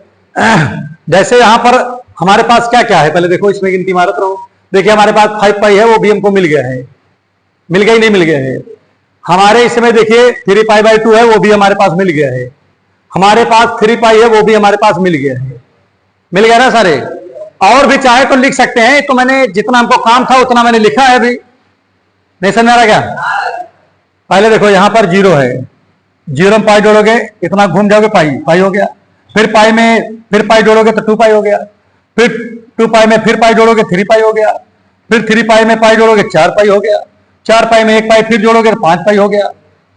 जैसे यहां पर हमारे पास क्या क्या है पहले देखो, इसमें गिनती मारत रहो। देखिए हमारे पास 5π है, वो भी हमको मिल गया है, मिल गया ही नहीं मिल गया है। हमारे इसमें देखिए 3π/2 है, वो भी हमारे पास मिल गया है। हमारे पास 3π है, वो भी हमारे पास मिल गया है, मिल गया ना सारे। और भी चाहे तो लिख सकते हैं, तो मैंने जितना हमको काम था उतना मैंने लिखा है। अभी नहीं समझ आ रहा क्या? पहले देखो यहां पर 0 है, 0 में पाई जोड़ोगे इतना घूम जाओगे, पाई हो गया। फिर पाई में फिर पाई जोड़ोगे तो 2π हो गया। फिर 2π में फिर पाई जोड़ोगे 3π हो गया। फिर 3π में पाई जोड़ोगे 4π हो गया। 4π में 1π फिर जोड़ोगे तो 5π हो गया।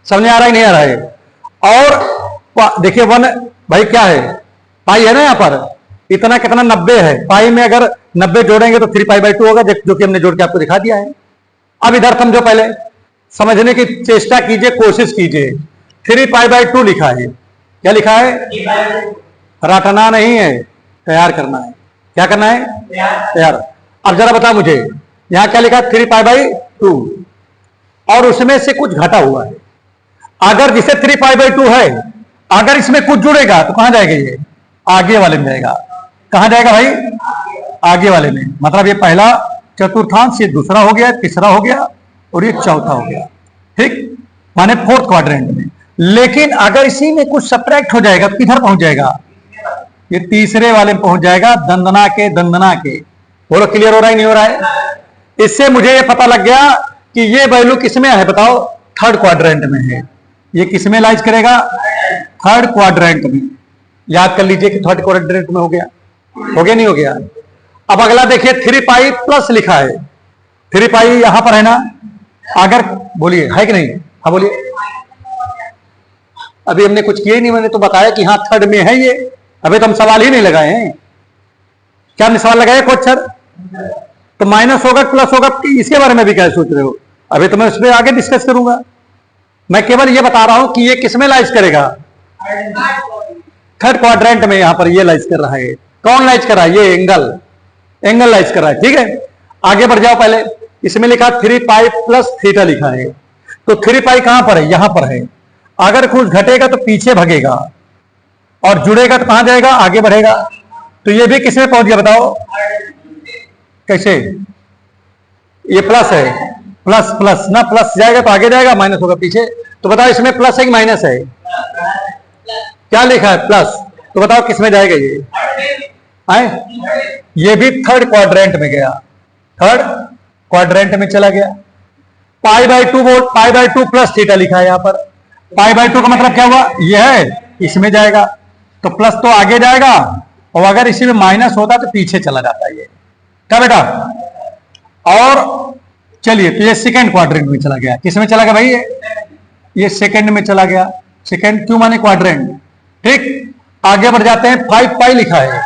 समझ आ रहा है नहीं आ रहा है? और देखिए 1 भाई क्या है? पाई है ना यहां पर, इतना कितना 90 है। पाई में अगर 90 जोड़ेंगे तो 3π/2 होगा, जो कि हमने जोड़ के आपको दिखा दिया है। अब इधर समझो, पहले समझने की चेष्टा कीजिए, कोशिश कीजिए। 3π/2 लिखा है, क्या लिखा है? रटना नहीं है, तैयार करना है। क्या करना है? तैयार। अब जरा बता मुझे, यहां क्या लिखा है? 3π/2, और उसमें से कुछ घटा हुआ है। अगर जिसे 3π/2 है, अगर इसमें कुछ जुड़ेगा तो कहां जाएगा? ये आगे वाले में जाएगा। कहां जाएगा भाई? आगे वाले में। मतलब ये पहला चतुर्थांश, ये दूसरा हो गया, तीसरा हो गया और ये चौथा हो गया। ठीक, माने फोर्थ क्वाड्रेंट में। लेकिन अगर इसी में कुछ सब्ट्रैक्ट हो जाएगा तो किधर पहुंच जाएगा? ये तीसरे वाले में पहुंच जाएगा, दंदना के दंदना के। बोलो क्लियर हो रहा है नहीं हो रहा है? इससे मुझे ये पता लग गया कि ये वैल्यू किसमें है बताओ? थर्ड क्वाड्रेंट में है। ये किसमें लाइज करेगा? थर्ड क्वाड्रेंट में। याद कर लीजिए कि थर्ड क्वाड्रेंट में हो गया। हो गया नहीं हो गया? अब अगला देखिए, 3 पाई प्लस लिखा है। 3 पाई यहां पर है ना? अगर बोलिए है कि नहीं? हाँ बोलिए। अभी हमने कुछ किया ही नहीं, मैंने तो बताया कि हाँ थर्ड में है ये। अभी तो हम सवाल ही नहीं लगाए हैं। क्या हमने सवाल लगाया क्वेश्चन? तो माइनस होगा प्लस होगा, इसके बारे में भी क्या सोच रहे हो? अभी तो मैं उस पर आगे डिस्कस करूंगा। मैं केवल ये बता रहा हूं कि ये किसमें लाइज करेगा? थर्ड क्वाड्रेंट में। यहां पर ये लाइज कर रहा है। कौन लाइज कर रहा है? ये एंगल लाइज कर रहा है। ठीक है, आगे बढ़ जाओ। पहले इसमें लिखा 3 पाई प्लस थीटा लिखा है। तो 3 पाई कहां पर है? यहां पर है। अगर कुछ घटेगा तो पीछे भगेगा और जुड़ेगा तो कहां जाएगा? आगे बढ़ेगा। तो ये भी किसमें पहुंच गया बताओ? कैसे? ये प्लस है, प्लस प्लस ना, प्लस जाएगा तो आगे जाएगा, माइनस होगा पीछे। तो बताओ इसमें प्लस है कि माइनस है? क्या लिखा है? प्लस। तो बताओ किसमें जाएगा ये? ये भी थर्ड क्वाड्रेंट में गया। थर्ड क्वाड्रेंट में चला गया। Pi by 2 volt, pi by 2 plus theta लिखा है यहां पर। पाई बाई 2 का मतलब क्या हुआ? ये है, इसमें जाएगा तो प्लस तो आगे जाएगा, और अगर इसी में माइनस होता तो पीछे चला जाता है ये। क्या बेटा? और चलिए, तो ये सेकंड क्वाड्रेंट में चला गया। किसमें चला गया भाई? ये सेकंड में चला गया। सेकंड क्यों माने क्वाड्रेंट। ठीक, आगे बढ़ जाते हैं। 5 पाई लिखा है,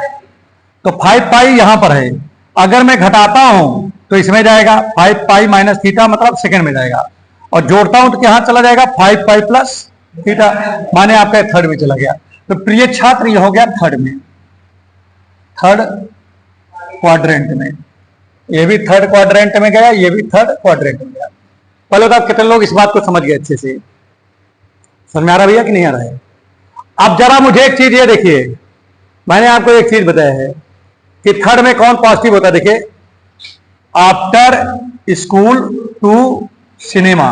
तो 5 पाई यहां पर है। अगर मैं घटाता हूं तो इसमें जाएगा 5 पाई माइनस थीटा, मतलब सेकंड में जाएगा। और जोड़ता हूं तो यहां चला जाएगा 5 पाई प्लस थीटा, माने आपका थर्ड में चला गया। तो प्रिय छात्र ये हो गया थर्ड में, थर्ड क्वाड्रेंट में। ये भी थर्ड क्वाड्रेंट में गया, ये भी थर्ड क्वाड्रेंट में गया। पहले तो आप कितने लोग इस बात को समझ गए अच्छे से? समझ में आ रहा भैया कि नहीं आ रहा है? अब जरा मुझे एक चीज ये देखिए, मैंने आपको एक चीज बताया है कि थर्ड में कौन पॉजिटिव होता है। देखिए, आफ्टर स्कूल टू सिनेमा।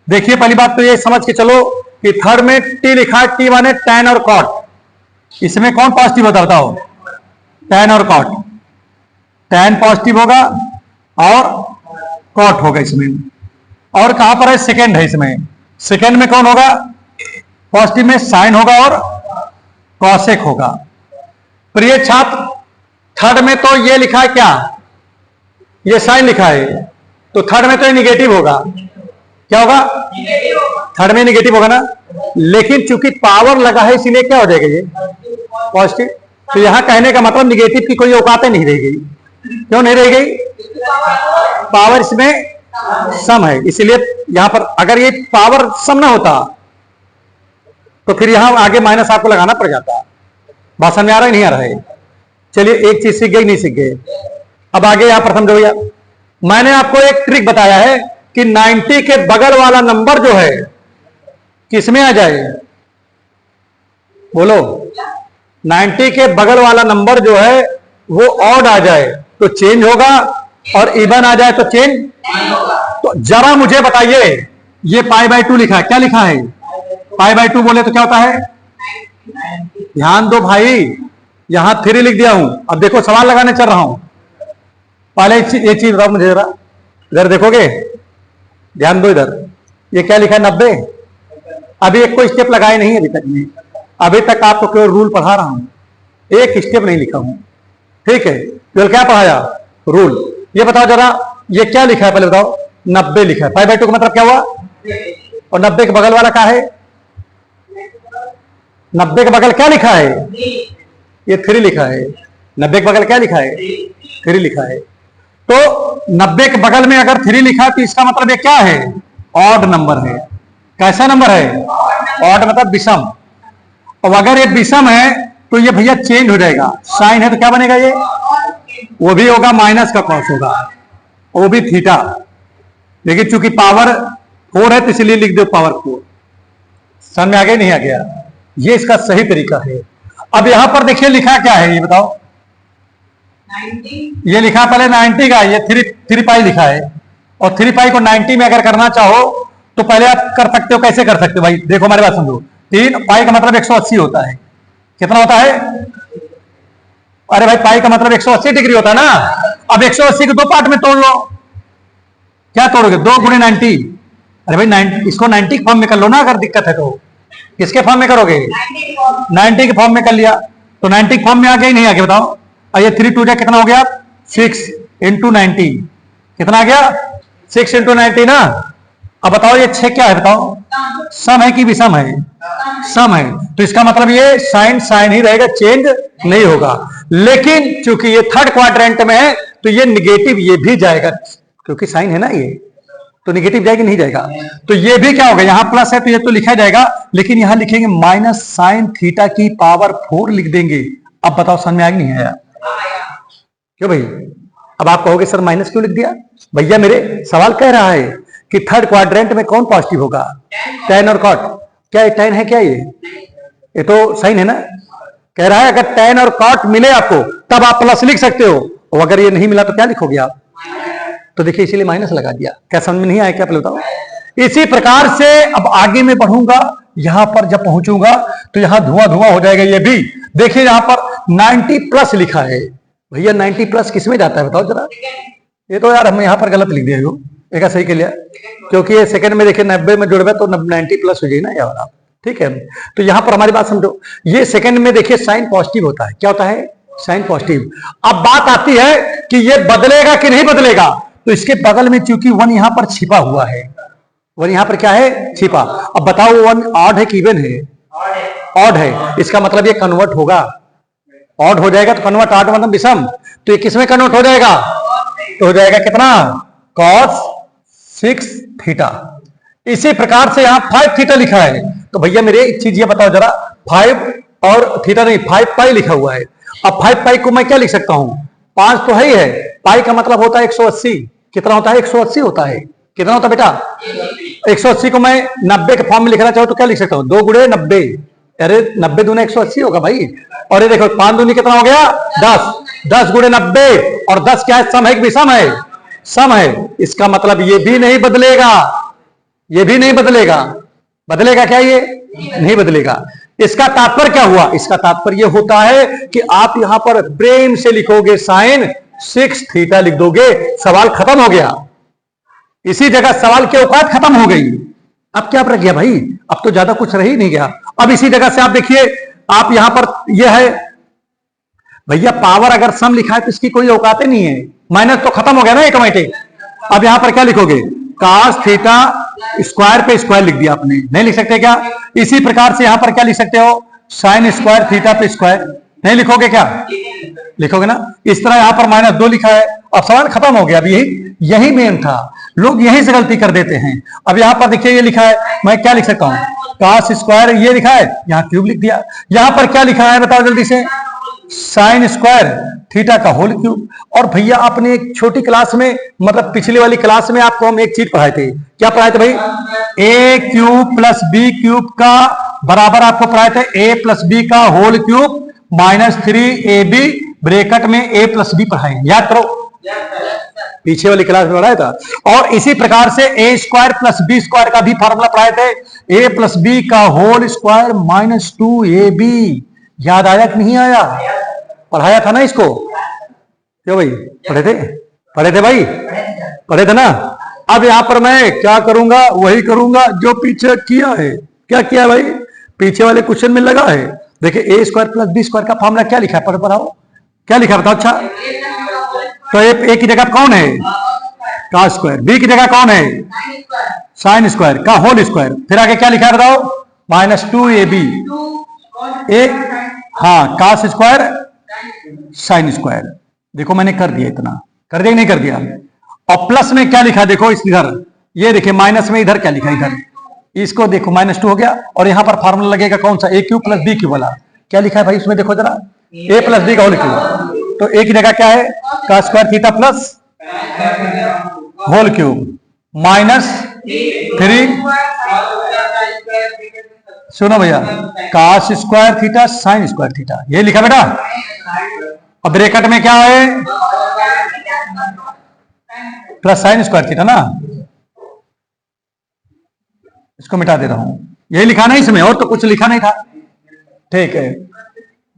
देखिए, पहली बात तो ये समझ के चलो कि थर्ड में टी लिखा है, टी माने टैन और कॉट। इसमें कौन पॉजिटिव होता है बताओ? टैन और कॉट। टैन पॉजिटिव होगा और कॉट होगा इसमें। और कहां पर है? सेकेंड है इसमें। सेकेंड में कौन होगा? पॉजिटिव में साइन होगा और कॉसेक होगा। प्रिय छात्र, थर्ड में तो ये लिखा है क्या? ये साइन लिखा है, तो थर्ड में तो ये निगेटिव होगा। क्या होगा? थर्ड में निगेटिव होगा ना। लेकिन चूंकि पावर लगा है इसीलिए क्या हो जाएगा? ये पॉजिटिव। तो यहां कहने का मतलब निगेटिव की कोई औकात नहीं रह गई। क्यों नहीं रह गई? पावर इसमें सम है, इसीलिए यहां पर अगर ये पावर सम ना होता तो फिर यहां आगे माइनस आपको लगाना पड़ जाता। बात समझ आ रहा है नहीं आ रहा है? चलिए, एक चीज सीख गए नहीं सीख गए? अब आगे यहां पर समझो भैया, मैंने आपको एक ट्रिक बताया है कि 90 के बगल वाला नंबर जो है किसमें आ जाए? बोलो। 90 के बगल वाला नंबर जो है वो ऑड आ जाए तो चेंज होगा, और इवन आ जाए तो चेंज। तो जरा मुझे बताइए, ये पाई बाई 2 लिखा है, क्या लिखा है? पाई बाई 2 बोले तो क्या होता है? ध्यान दो भाई, यहां 3 लिख दिया हूं। अब देखो, सवाल लगाने चल रहा हूं। पहले ये चीज बताओ मुझे जरा, इधर देखोगे, ध्यान दो इधर। ये क्या लिखा है? 90। अभी एक कोई स्टेप लगाए नहीं अभी तक में। अभी तक आपको केवल रूल पढ़ा रहा हूं, एक स्टेप नहीं लिखा हूं। ठीक है, केवल क्या पढ़ाया? रूल। ये बताओ जरा, ये क्या लिखा है? पहले बताओ। 90 लिखा है। 5/2 का मतलब क्या हुआ? और 90 के बगल वाला क्या है? 90 के बगल क्या लिखा है? ये 3 लिखा है। 90 के बगल क्या लिखा है? 3 लिखा है। तो 90 के बगल में अगर 3 लिखा है तो इसका मतलब ये क्या है? ऑड नंबर है। कैसा नंबर है? ऑड मतलब विषम। अब अगर ये विषम है तो ये भैया चेंज हो जाएगा। साइन है तो क्या बनेगा? ये वो भी होगा माइनस का कॉस होगा, वो भी थीटा। लेकिन चूंकि पावर 4 है तो इसलिए लिख दो पावर 4। समझ में आ गया नहीं आ गया? ये इसका सही तरीका है। अब यहां पर देखिए लिखा क्या है, ये बताओ। 90। ये लिखा पहले 90 का, ये 3 पाई लिखा है, और 3 पाई को 90 में अगर करना चाहो तो पहले आप कर सकते हो। कैसे कर सकते हो भाई, देखो हमारी बात समझो। 3 पाई का मतलब 180 होता है। कितना होता है? अरे भाई पाई का मतलब 180 डिग्री होता है ना। अब 180 को 2 पार्ट में तोड़ लो। क्या तोड़ोगे? 2 गुणे 90। अरे भाई 90 इसको 90 के फॉर्म में कर लो ना, अगर दिक्कत है तो। किसके फॉर्म में करोगे? 90 के फॉर्म में कर लिया तो 90 के फॉर्म में आ गया ही नहीं आ गया, बताओ। और ये 3 2 जा कितना हो गया? 6 इंटू 90। कितना आ गया? 6 इंटू 90 ना। अब बताओ ये 6 क्या है, बताओ। सम है कि विषम है? सम है। तो इसका मतलब ये साइन साइन ही रहेगा, चेंज नहीं होगा। लेकिन चूंकि ये थर्ड क्वाड्रेंट में है तो ये निगेटिव ये भी जाएगा, क्योंकि साइन है ना ये, तो निगेटिव जाएगी नहीं जाएगा। तो ये भी क्या होगा, यहां प्लस है तो ये तो लिखा जाएगा, लेकिन यहां लिखेंगे माइनस साइन थीटा की पावर 4 लिख देंगे। अब बताओ समझ में आया नहीं आया? क्यों भाई? अब आप कहोगे सर माइनस क्यों लिख दिया? भैया मेरे सवाल कह रहा है कि थर्ड क्वाड्रेंट में कौन पॉजिटिव होगा? टेन और कॉट। क्या ये टेन है? क्या ये तो साइन है ना। कह रहा है अगर टेन और कॉट मिले आपको तब आप प्लस लिख सकते हो, और अगर ये नहीं मिला तो क्या लिखोगे आप? तो देखिए इसीलिए माइनस लगा दिया। क्या समझ में नहीं आया? क्या पहले बताओ। इसी प्रकार से अब आगे में बढ़ूंगा, यहां पर जब पहुंचूंगा तो यहां धुआं धुआं हो जाएगा। ये भी देखिए यहां पर 90 प्लस लिखा है। भैया 90 प्लस किसमें जाता है बताओ जरा। ये तो यार हम यहां पर गलत लिख दिया, एक सही के लिया, क्योंकि ये सेकंड में देखिए 90 में जुड़वे तो 90 प्लस हो जाए ना यार आप। ठीक है, तो यहां पर हमारी बात समझो। ये सेकंड में देखिए साइन पॉजिटिव होता है। क्या होता है? Sine positive. अब बात आती है कि ये बदलेगा कि नहीं बदलेगा। तो इसके बगल में चूंकि 1 यहां पर छिपा हुआ है, 1 यहां पर क्या है? छिपा। अब बताओ 1 ऑड है कि इवन है? ऑड है। इसका मतलब ये कन्वर्ट होगा, ऑड हो जाएगा तो कन्वर्ट, ऑड मतलब विषम। तो ये किसमें कन्वर्ट हो जाएगा? तो हो जाएगा कितना? cos 6 theta. इसी प्रकार से यहां 5 थीटा लिखा है। तो भैया मेरे एक चीज ये बताओ जरा, 5 और थीटा नहीं, 5 पाई लिखा हुआ है। अब 5 पाई को मैं क्या लिख सकता हूं? 5 तो है ही है, पाई का मतलब होता है 180। कितना होता है? 180 होता है। कितना होता है बेटा? 180 को मैं 90 के फॉर्म में लिखना चाहूं तो क्या लिख सकता हूं? 2 गुणे 90। अरे 90 दूने 180 होगा भाई। और ये देखो 5 दूनी कितना हो गया? 10। 10 गुणे 90, और 10 क्या है? सम है कि विषम है? सम है। इसका मतलब ये भी नहीं बदलेगा, ये भी नहीं बदलेगा। बदलेगा क्या? ये नहीं बदलेगा। इसका तात्पर्य क्या हुआ? इसका तात्पर्य होता है कि आप यहां पर प्रेम से लिखोगे साइन 6 थीटा लिख दोगे, सवाल खत्म हो गया। इसी जगह सवाल की औकात खत्म हो गई। अब क्या रह गया भाई? अब तो ज्यादा कुछ रह ही नहीं गया। अब इसी जगह से आप देखिए, आप यहां पर यह है भैया पावर अगर सम लिखा है तो इसकी कोई औकात नहीं है। माइनस तो खत्म हो गया ना ऑटोमेटिक। अब यहां पर क्या लिखोगे? cos थीटा स्क्वायर पे स्क्वायर लिख दिया आपने, नहीं लिख सकते क्या? इसी प्रकार से यहां पर क्या लिख सकते हो? साइन स्क्वायर थीटा पे स्क्वायर। नहीं लिखोगे क्या? लिखोगे ना। इस तरह यहां पर -2 लिखा है। अब सवाल खत्म हो गया। अब यही मेन था, लोग यहीं से गलती कर देते हैं। अब यहां पर देखिए ये लिखा है, मैं क्या लिख सकता हूं? cos स्क्वायर ये लिखा है, यहां क्यूब लिख दिया। यहां पर क्या लिखा है बताओ जल्दी से? साइन स्क्वायर थीटा का होल क्यूब। और भैया आपने एक छोटी क्लास में, मतलब पिछली वाली क्लास में आपको हम एक चीज पढ़ाए थे। क्या पढ़ाए थे भाई? ए क्यूब प्लस बी क्यूब का बराबर आपको पढ़ाए थे ए प्लस बी का होल क्यूब -3ab ब्रैकेट में ए प्लस बी पढ़ाए, याद करो, पीछे वाली क्लास में पढ़ाया था। और इसी प्रकार से ए स्क्वायर प्लस बी स्क्वायर का भी फॉर्मूला पढ़ाए थे, ए प्लस बी का होल स्क्वायर -2ab। याद आया कि नहीं आया? पढ़ाया था ना इसको। क्यों भाई? पढ़े थे? पढ़े थे भाई? पढ़े थे ना। अब यहां पर मैं क्या करूंगा? वही करूंगा जो पीछे किया है। क्या किया भाई? पीछे वाले क्वेश्चन में लगा है। देखिए ए स्क्वायर प्लस बी स्क्वायर का फॉर्मूला क्या लिखा है? पढ़ाओ क्या लिखा है बताओ। अच्छा तो ए की जगह कौन है? cos square. बी की जगह कौन है? साइन स्क्वायर का होल स्क्वायर। फिर आगे क्या लिखा है बताओ? -2ab। एक हाँ cos स्क्वायर साइन स्क्वायर। देखो मैंने कर दिया, इतना कर दिया नहीं कर दिया। और प्लस में क्या लिखा देखो इस इधर, ये देखिए माइनस में इधर क्या लिखा? इधर इसको देखो -2 हो गया। और यहां पर फार्मूला लगेगा कौन सा? A cube plus b cube वाला। क्या लिखा है भाई उसमें? देखो जरा, ए प्लस बी का होल क्यूब। तो ए की जगह क्या है? cos square theta plus whole cube -3 सुनो भैया, cos square theta sine square theta, ये लिखा बेटा। अब ब्रैकेट में क्या है, प्लस साइन स्क्वायर थीटा ना, इसको मिटा दे रहा हूं, यही लिखा ना इसमें, और तो कुछ लिखा नहीं था। ठीक है,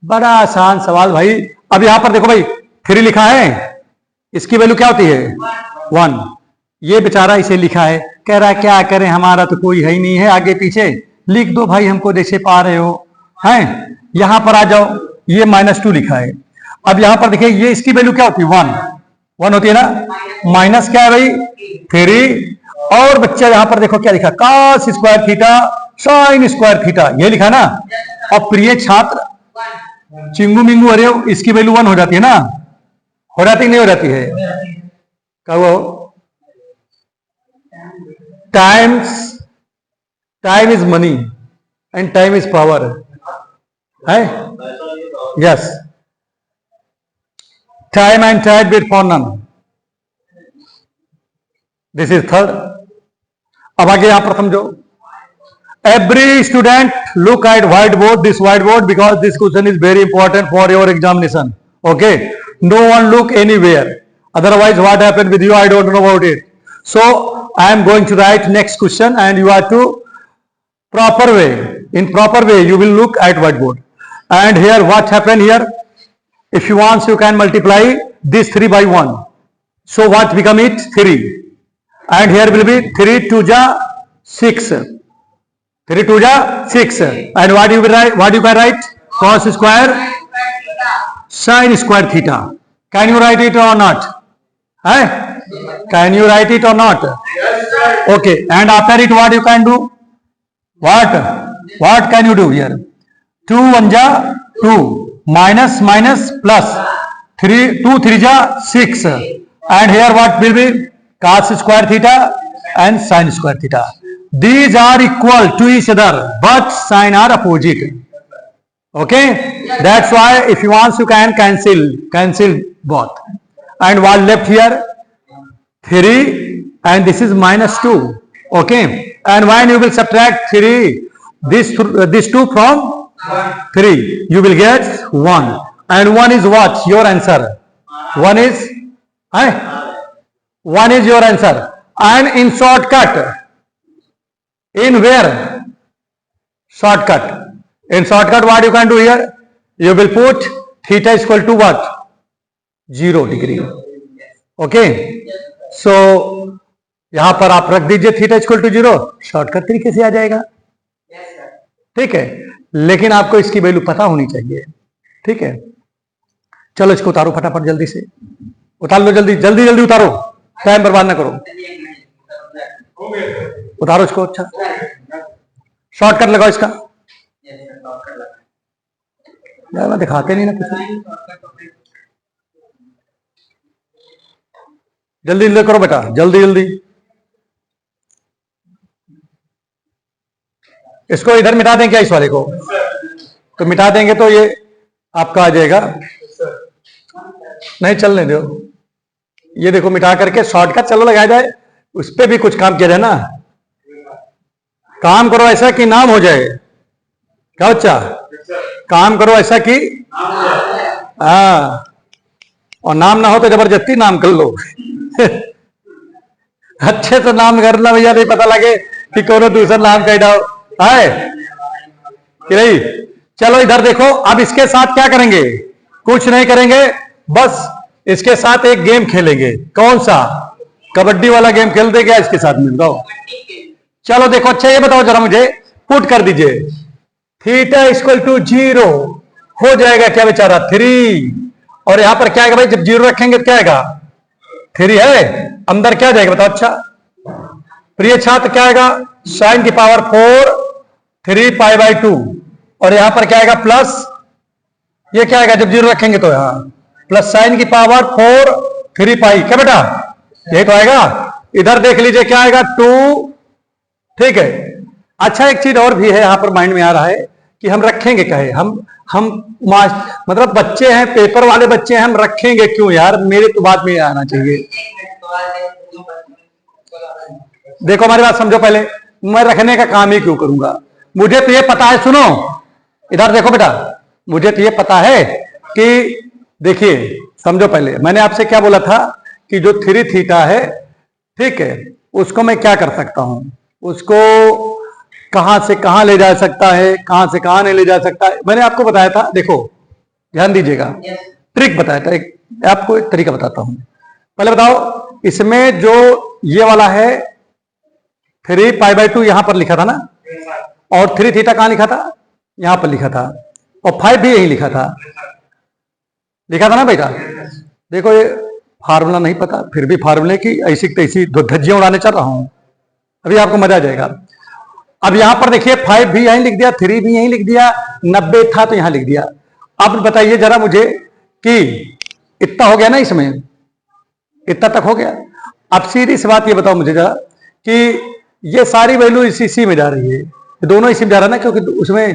बड़ा आसान सवाल भाई। अब यहां पर देखो भाई 3 लिखा है, इसकी वैल्यू क्या होती है 1। ये बेचारा इसे लिखा है, कह रहा है क्या करें, हमारा तो कोई है ही नहीं है आगे पीछे, लिख दो भाई हमको जैसे पा रहे हो। हैं, यहां पर आ जाओ, ये -2 लिखा है। अब यहां पर देखिए ये इसकी वैल्यू क्या होती है 1 होती है ना, माइनस क्या है भाई 3, और बच्चा यहां पर देखो क्या लिखा, cos square theta sine square theta, ये लिखा ना। अब प्रिय छात्र चिंगू मिंगू अरे इसकी वैल्यू 1 हो जाती है ना, हो जाती नहीं हो जाती है, कहो time is money and time is power है। Yes, time and tide wait for none, this is 3rd। अब आगे यहां पर समझो, every student look at whiteboard, this whiteboard, because this question is very important for your examination. Okay, no one look anywhere, otherwise what happened with you I don't know about it. So I am going to write next question and you are to proper way, in proper way you will look at whiteboard. And here what happened here, if you want you can multiply this 3 by 1, so what become it 3, and here will be 3 2 ja 6, 3 2 ja 6, and what you will write, what you can write, cos square sin square theta. Can you write it or not? Can you write it or not? Okay, and after it what you can do, what can you do here, 2 1 ja 2, minus minus plus 3 2 3 ja 6, and here what will be cos square theta and sin square theta. These are equal to each other but sign are opposite. Okay, that's why if you want you can cancel both, and what left here 3 and this is -2. Okay, and when you will subtract 3 this 2 from 3 you will get 1, and 1 is what your answer, 1 is 1 is your answer. And in shortcut, in where shortcut, in shortcut what you can do here, you will put theta is equal to what 0 degree. Okay, so यहां पर आप रख दीजिए theta is equal to 0, shortcut तरीके से आ जाएगा। ठीक है, लेकिन आपको इसकी वैल्यू पता होनी चाहिए। ठीक है, चलो इसको उतारो फटाफट, जल्दी से उतार लो, जल्दी जल्दी जल्दी उतारो, टाइम बर्बाद ना करो, उतारो इसको। अच्छा, शॉर्टकट लगाओ इसका, यार मैं दिखाते नहीं ना कुछ, जल्दी जल्दी करो बेटा, जल्दी जल्दी। इसको इधर मिटा दें क्या, इस वाले को तो मिटा देंगे तो ये आपका आ जाएगा, नहीं चलने दो, ये देखो मिटा करके शॉर्टकट चलो लगाया जाए, उस पर भी कुछ काम किया जाए ना, काम करो ऐसा कि नाम हो जाए। क्या बच्चा, काम करो ऐसा कि हाँ, और नाम ना हो तो जबरदस्ती नाम कर लो अच्छे से नाम करना भैया, नहीं पता लगे कि कोनो दूसरा नाम कह डाओ है कि नहीं। चलो इधर देखो, अब इसके साथ क्या करेंगे, कुछ नहीं करेंगे, बस इसके साथ एक गेम खेलेंगे। कौन सा, कबड्डी वाला गेम खेल दे क्या इसके साथ मिल दो। चलो देखो, अच्छा ये बताओ जरा मुझे, पुट कर दीजिए थीटा इक्वल टू 0 हो जाएगा क्या बेचारा 3, और यहां पर क्या आएगा भाई, जब 0 रखेंगे तो क्या आएगा 3 है, अंदर क्या जाएगा बताओ। अच्छा प्रिय छात्र, क्या आएगा साइन की पावर 4 3 पाई बाई 2, और यहां पर क्या आएगा प्लस, ये क्या आएगा जब 0 रखेंगे तो यहां प्लस साइन की पावर 4 3 पाई, क्या बेटा ये तो आएगा। इधर देख लीजिए क्या आएगा 2। ठीक है, अच्छा एक चीज और भी है यहां पर माइंड में आ रहा है कि हम रखेंगे क्या है, हम मतलब बच्चे हैं, पेपर वाले बच्चे हैं, हम रखेंगे क्यों यार, मेरे तो बात में आना चाहिए। देखो हमारी बात समझो, पहले मैं रखने का काम ही क्यों करूंगा, मुझे तो ये पता है, सुनो इधर देखो बेटा, मुझे तो ये पता है कि देखिए समझो, पहले मैंने आपसे क्या बोला था कि जो 3 थीटा है, ठीक है, उसको मैं क्या कर सकता हूं, उसको कहां से कहां ले जा सकता है, कहां से कहां नहीं ले जा सकता है, मैंने आपको बताया था। देखो ध्यान दीजिएगा, ट्रिक बताया था, आपको एक तरीका बताता हूं। पहले बताओ, इसमें जो ये वाला है 3π/2 यहां पर लिखा था ना, और 3 थीटा कहां लिखा था, यहां पर लिखा था, और 5 भी यही लिखा था ना बेटा। देखो ये फार्मूला नहीं पता, फिर भी फार्मूले की ऐसी तैसी धज्जियां उड़ाने चल रहा हूं, अभी आपको मजा आ जाएगा। अब यहां पर देखिए 5 भी यहीं लिख दिया, 3 भी यहीं लिख दिया, 90 था तो यहां लिख दिया। अब बताइए जरा मुझे कि इतना हो गया ना, इसमें इतना तक हो गया। अब सीधी सी बात ये बताओ मुझे जरा कि ये सारी वैल्यू इसी में जा रही है, दोनों इसी में जा रहा है ना, क्योंकि उसमें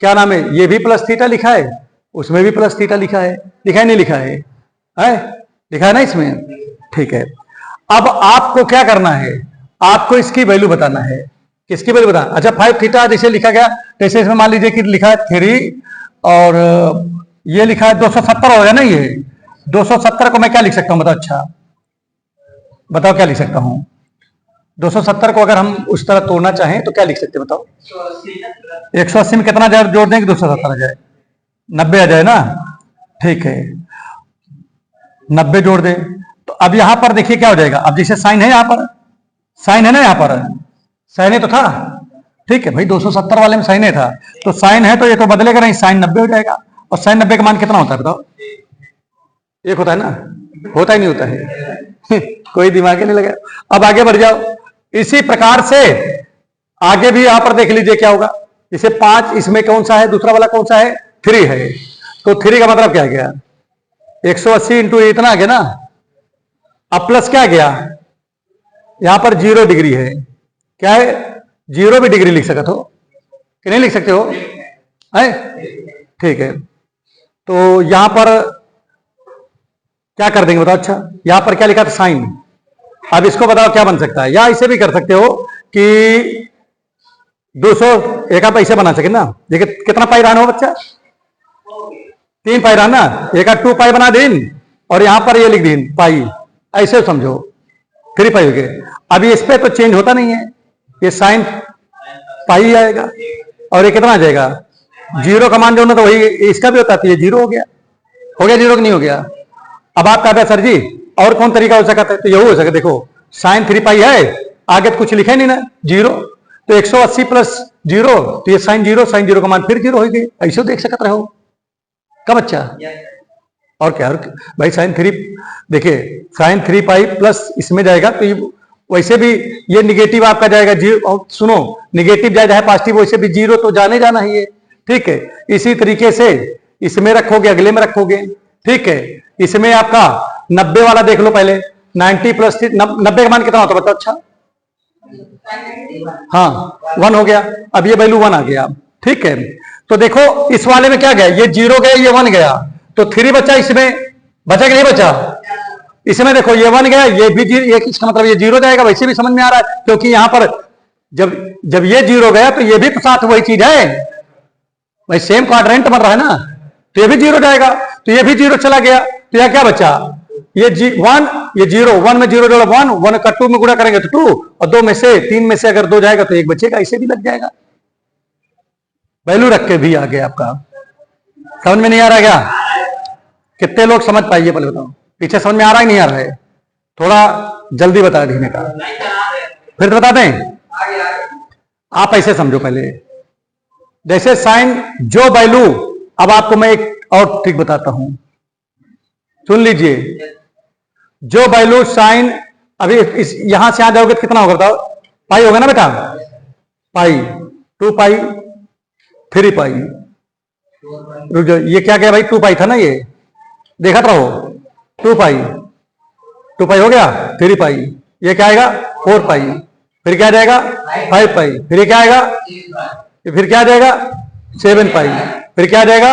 क्या नाम है, ये भी प्लस थीटा लिखा है, उसमें भी प्लस थीटा लिखा है, लिखा है नहीं लिखा है, लिखा है ना इसमें, ठीक है। अब आपको क्या करना है, आपको इसकी वैल्यू बताना है। किसकी वैल्यू बताना? अच्छा 5 थीटा जैसे लिखा गया, जैसे इसमें मान लीजिए कि लिखा है 3 और ये लिखा है 270 हो गया ना, ये 270 को मैं क्या लिख सकता हूं बताओ? अच्छा बताओ क्या लिख सकता हूं? 270 को अगर हम उस तरह तोड़ना चाहें तो क्या लिख सकते हैं बताओ? 180 में कितना जोड़ दें कि 270 आ जाए? 90 आ जाए ना, ठीक है, 90 जोड़ दें तो अब यहां पर देखिए क्या हो जाएगा। अब जैसे साइन है, यहां पर साइन है ना, यहां पर साइन है तो था, ठीक है भाई, 270 वाले में साइन है था, तो साइन है तो ये तो बदलेगा नहीं, साइन 90 हो जाएगा। और साइन 90 का मान कितना होता है बताओ? 1 होता है ना, होता ही नहीं होता है कोई दिमाग ही नहीं लगा। अब आगे बढ़ जाओ, इसी प्रकार से आगे भी यहां पर देख लीजिए क्या होगा। जैसे 5, इसमें कौन सा है, दूसरा वाला कौन सा है, 3 है, तो 3 का मतलब क्या गया, 180 इंटू इतना आ गया ना। अब प्लस क्या गया, यहां पर 0 डिग्री है, क्या है, 0 भी डिग्री लिख सकते हो कि नहीं लिख सकते हो, है, ठीक है। तो यहां पर क्या कर देंगे बताओ? अच्छा यहां पर क्या लिखा था, साइन। अब इसको बताओ क्या बन सकता है, या इसे भी कर सकते हो कि 200 एक आप ऐसे बना सके ना। देखिए कितना पाई रहना हो बच्चा, 3 पाई रहना, एक 2 पाई बना दिन और यहां पर ये लिख दिन पाई, ऐसे समझो 3 पाई हो गए। अभी इस पे तो चेंज होता नहीं है, ये साइन पाई आएगा और ये कितना आ जाएगा, 0 का मान जो ना, तो वही इसका भी होता है, ये 0 हो गया, 0 कि नहीं हो गया? अब आप कहते हैं सर जी और कौन तरीका हो सकता है, तो यही हो सके। देखो साइन 3 पाई है, आगे तो कुछ लिखा ही नहीं ना, 0, तो 180 प्लस 0 तो ये साइन 0, साइन 0 का मान फिर 0 हो गई, ऐसे देख सकते रहो कब बच्चा। और क्या, भाई साइन 3, देखिए साइन 3 पाई प्लस इसमें जाएगा तो ये वैसे भी ये निगेटिव आपका जाएगा 0, और सुनो निगेटिव जाए चाहे पॉजिटिव, वैसे भी 0 तो जाने जाना है ये, ठीक है। इसी तरीके से इसमें रखोगे, अगले में रखोगे, ठीक है। इसमें आपका 90 वाला देख लो पहले, 90 प्लस 90 का मान कितना होता है बताओ? अच्छा हाँ 1 हो गया, अब ये वैल्यू 1 आ गया, ठीक है। तो देखो इस वाले में क्या गया, ये 0 गया, ये 1 गया, तो 3 बचा, इसमें बचा कि नहीं बचा? इसमें देखो ये 1 गया, ये भी 0, इसका मतलब ये 0 जाएगा, वैसे भी समझ में आ रहा है, क्योंकि यहां पर जब ये 0 गया तो ये भी तो साथ वही चीज है भाई, सेम क्वाड्रेंट बन रहा है ना, तो ये भी 0 जाएगा, तो ये भी 0 चला गया, तो यह क्या बचा, ये 1, ये 0, 1 में 0 जोड़ा 1, 1 का 2 में गुणा करेंगे तो 2, और 2 में से 3 में से अगर 2 जाएगा तो 1 बचेगा, इसे भी लग जाएगा। वैल्यू रख के भी आ गया आपका, समझ में नहीं आ रहा क्या? कितने लोग समझ पाइए पहले बताओ, पीछे समझ में आ रहा है नहीं आ रहा है? थोड़ा जल्दी बता देने का, फिर तो बता दें। आप ऐसे समझो पहले, जैसे साइन जो वैल्यू, अब आपको मैं एक और ट्रिक बताता हूं, सुन लीजिए। जो वैल्यू साइन, अभी यहां से आ जाओगे तो कितना होगा बताओ? पाई होगा ना बेटा, पाई, 2 पाई, 3 पाई, रुक जाओ, ये क्या गया भाई, 2 पाई था ना, ये देखा रहो, 2 पाई, 2 पाई हो गया, 3 पाई, ये क्या आएगा 4 पाई, फिर क्या जाएगा 5 पाई, फिर ये क्या आएगा, फिर क्या जाएगा 7 पाई, फिर क्या जाएगा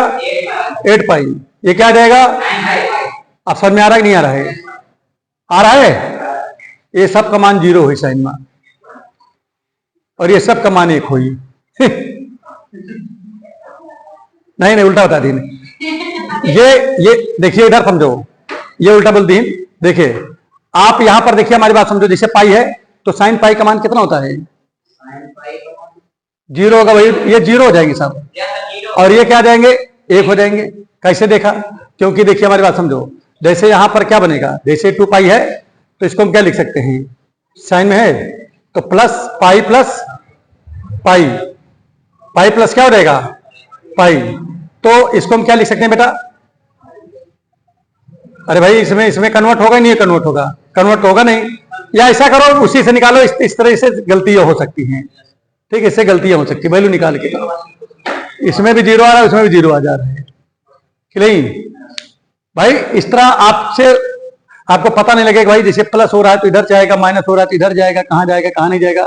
8 पाई, ये क्या जाएगा। अब समझ में आ रहा है कि नहीं आ रहा है? आ रहा है। ये सब का मान 0 हुई साइन में, और ये सब का मान 1 हुई नहीं नहीं, उल्टा बता दी। ये देखिए, इधर समझो, ये उल्टा बोल दी। देखिए आप यहां पर देखिए, हमारी बात समझो, जैसे पाई है तो साइन पाई का मान कितना होता है? जीरो होगा, वही ये जीरो हो जाएंगे सब, और ये क्या आ जाएंगे? एक हो जाएंगे। कैसे देखा? क्योंकि देखिए हमारी बात समझो, जैसे यहां पर क्या बनेगा, जैसे 2 पाई है तो इसको हम क्या लिख सकते हैं? साइन में है तो प्लस पाई पाई, पाई प्लस क्या हो जाएगा? पाई। तो इसको हम क्या लिख सकते हैं बेटा? अरे भाई, इसमें कन्वर्ट होगा नहीं? कन्वर्ट होगा, कन्वर्ट होगा नहीं। या ऐसा करो, उसी से निकालो, इस तरह से गलतियां हो सकती हैं। ठीक है, इससे गलतियां हो सकती है। वैल्यू निकाल के करो, इसमें भी जीरो आ रहा है, उसमें भी जीरो आ जा रहा है कि नहीं भाई? इस तरह आपको पता नहीं लगेगा भाई, जैसे प्लस हो रहा है तो इधर जाएगा, माइनस हो रहा है तो इधर जाएगा, कहां जाएगा कहां नहीं जाएगा,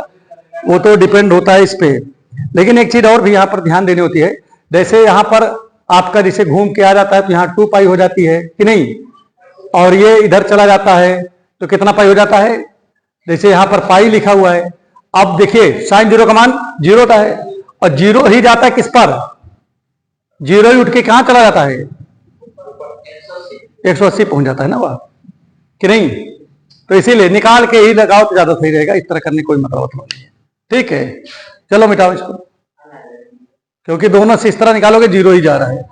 वो तो डिपेंड होता है इस पे। लेकिन एक चीज और भी यहाँ पर ध्यान देनी होती है, जैसे यहाँ पर आपका जैसे घूम के आ जाता है तो यहाँ 2 पाई हो जाती है कि नहीं, और ये इधर चला जाता है तो कितना पाई हो जाता है? जैसे यहाँ पर पाई लिखा हुआ है, अब देखिए साइन जीरो का मान जीरो होता है, और जीरो ही जाता है किस पर? जीरो ही उठ के कहां चला जाता है? 180 पहुंच जाता है ना वह, कि नहीं? तो इसीलिए निकाल के ही लगाओ तो ज्यादा सही रहेगा, इस तरह करने कोई मतलब नहीं है। ठीक है, चलो मिटाओ इसको, क्योंकि दोनों से इस तरह निकालोगे जीरो ही जा रहा है।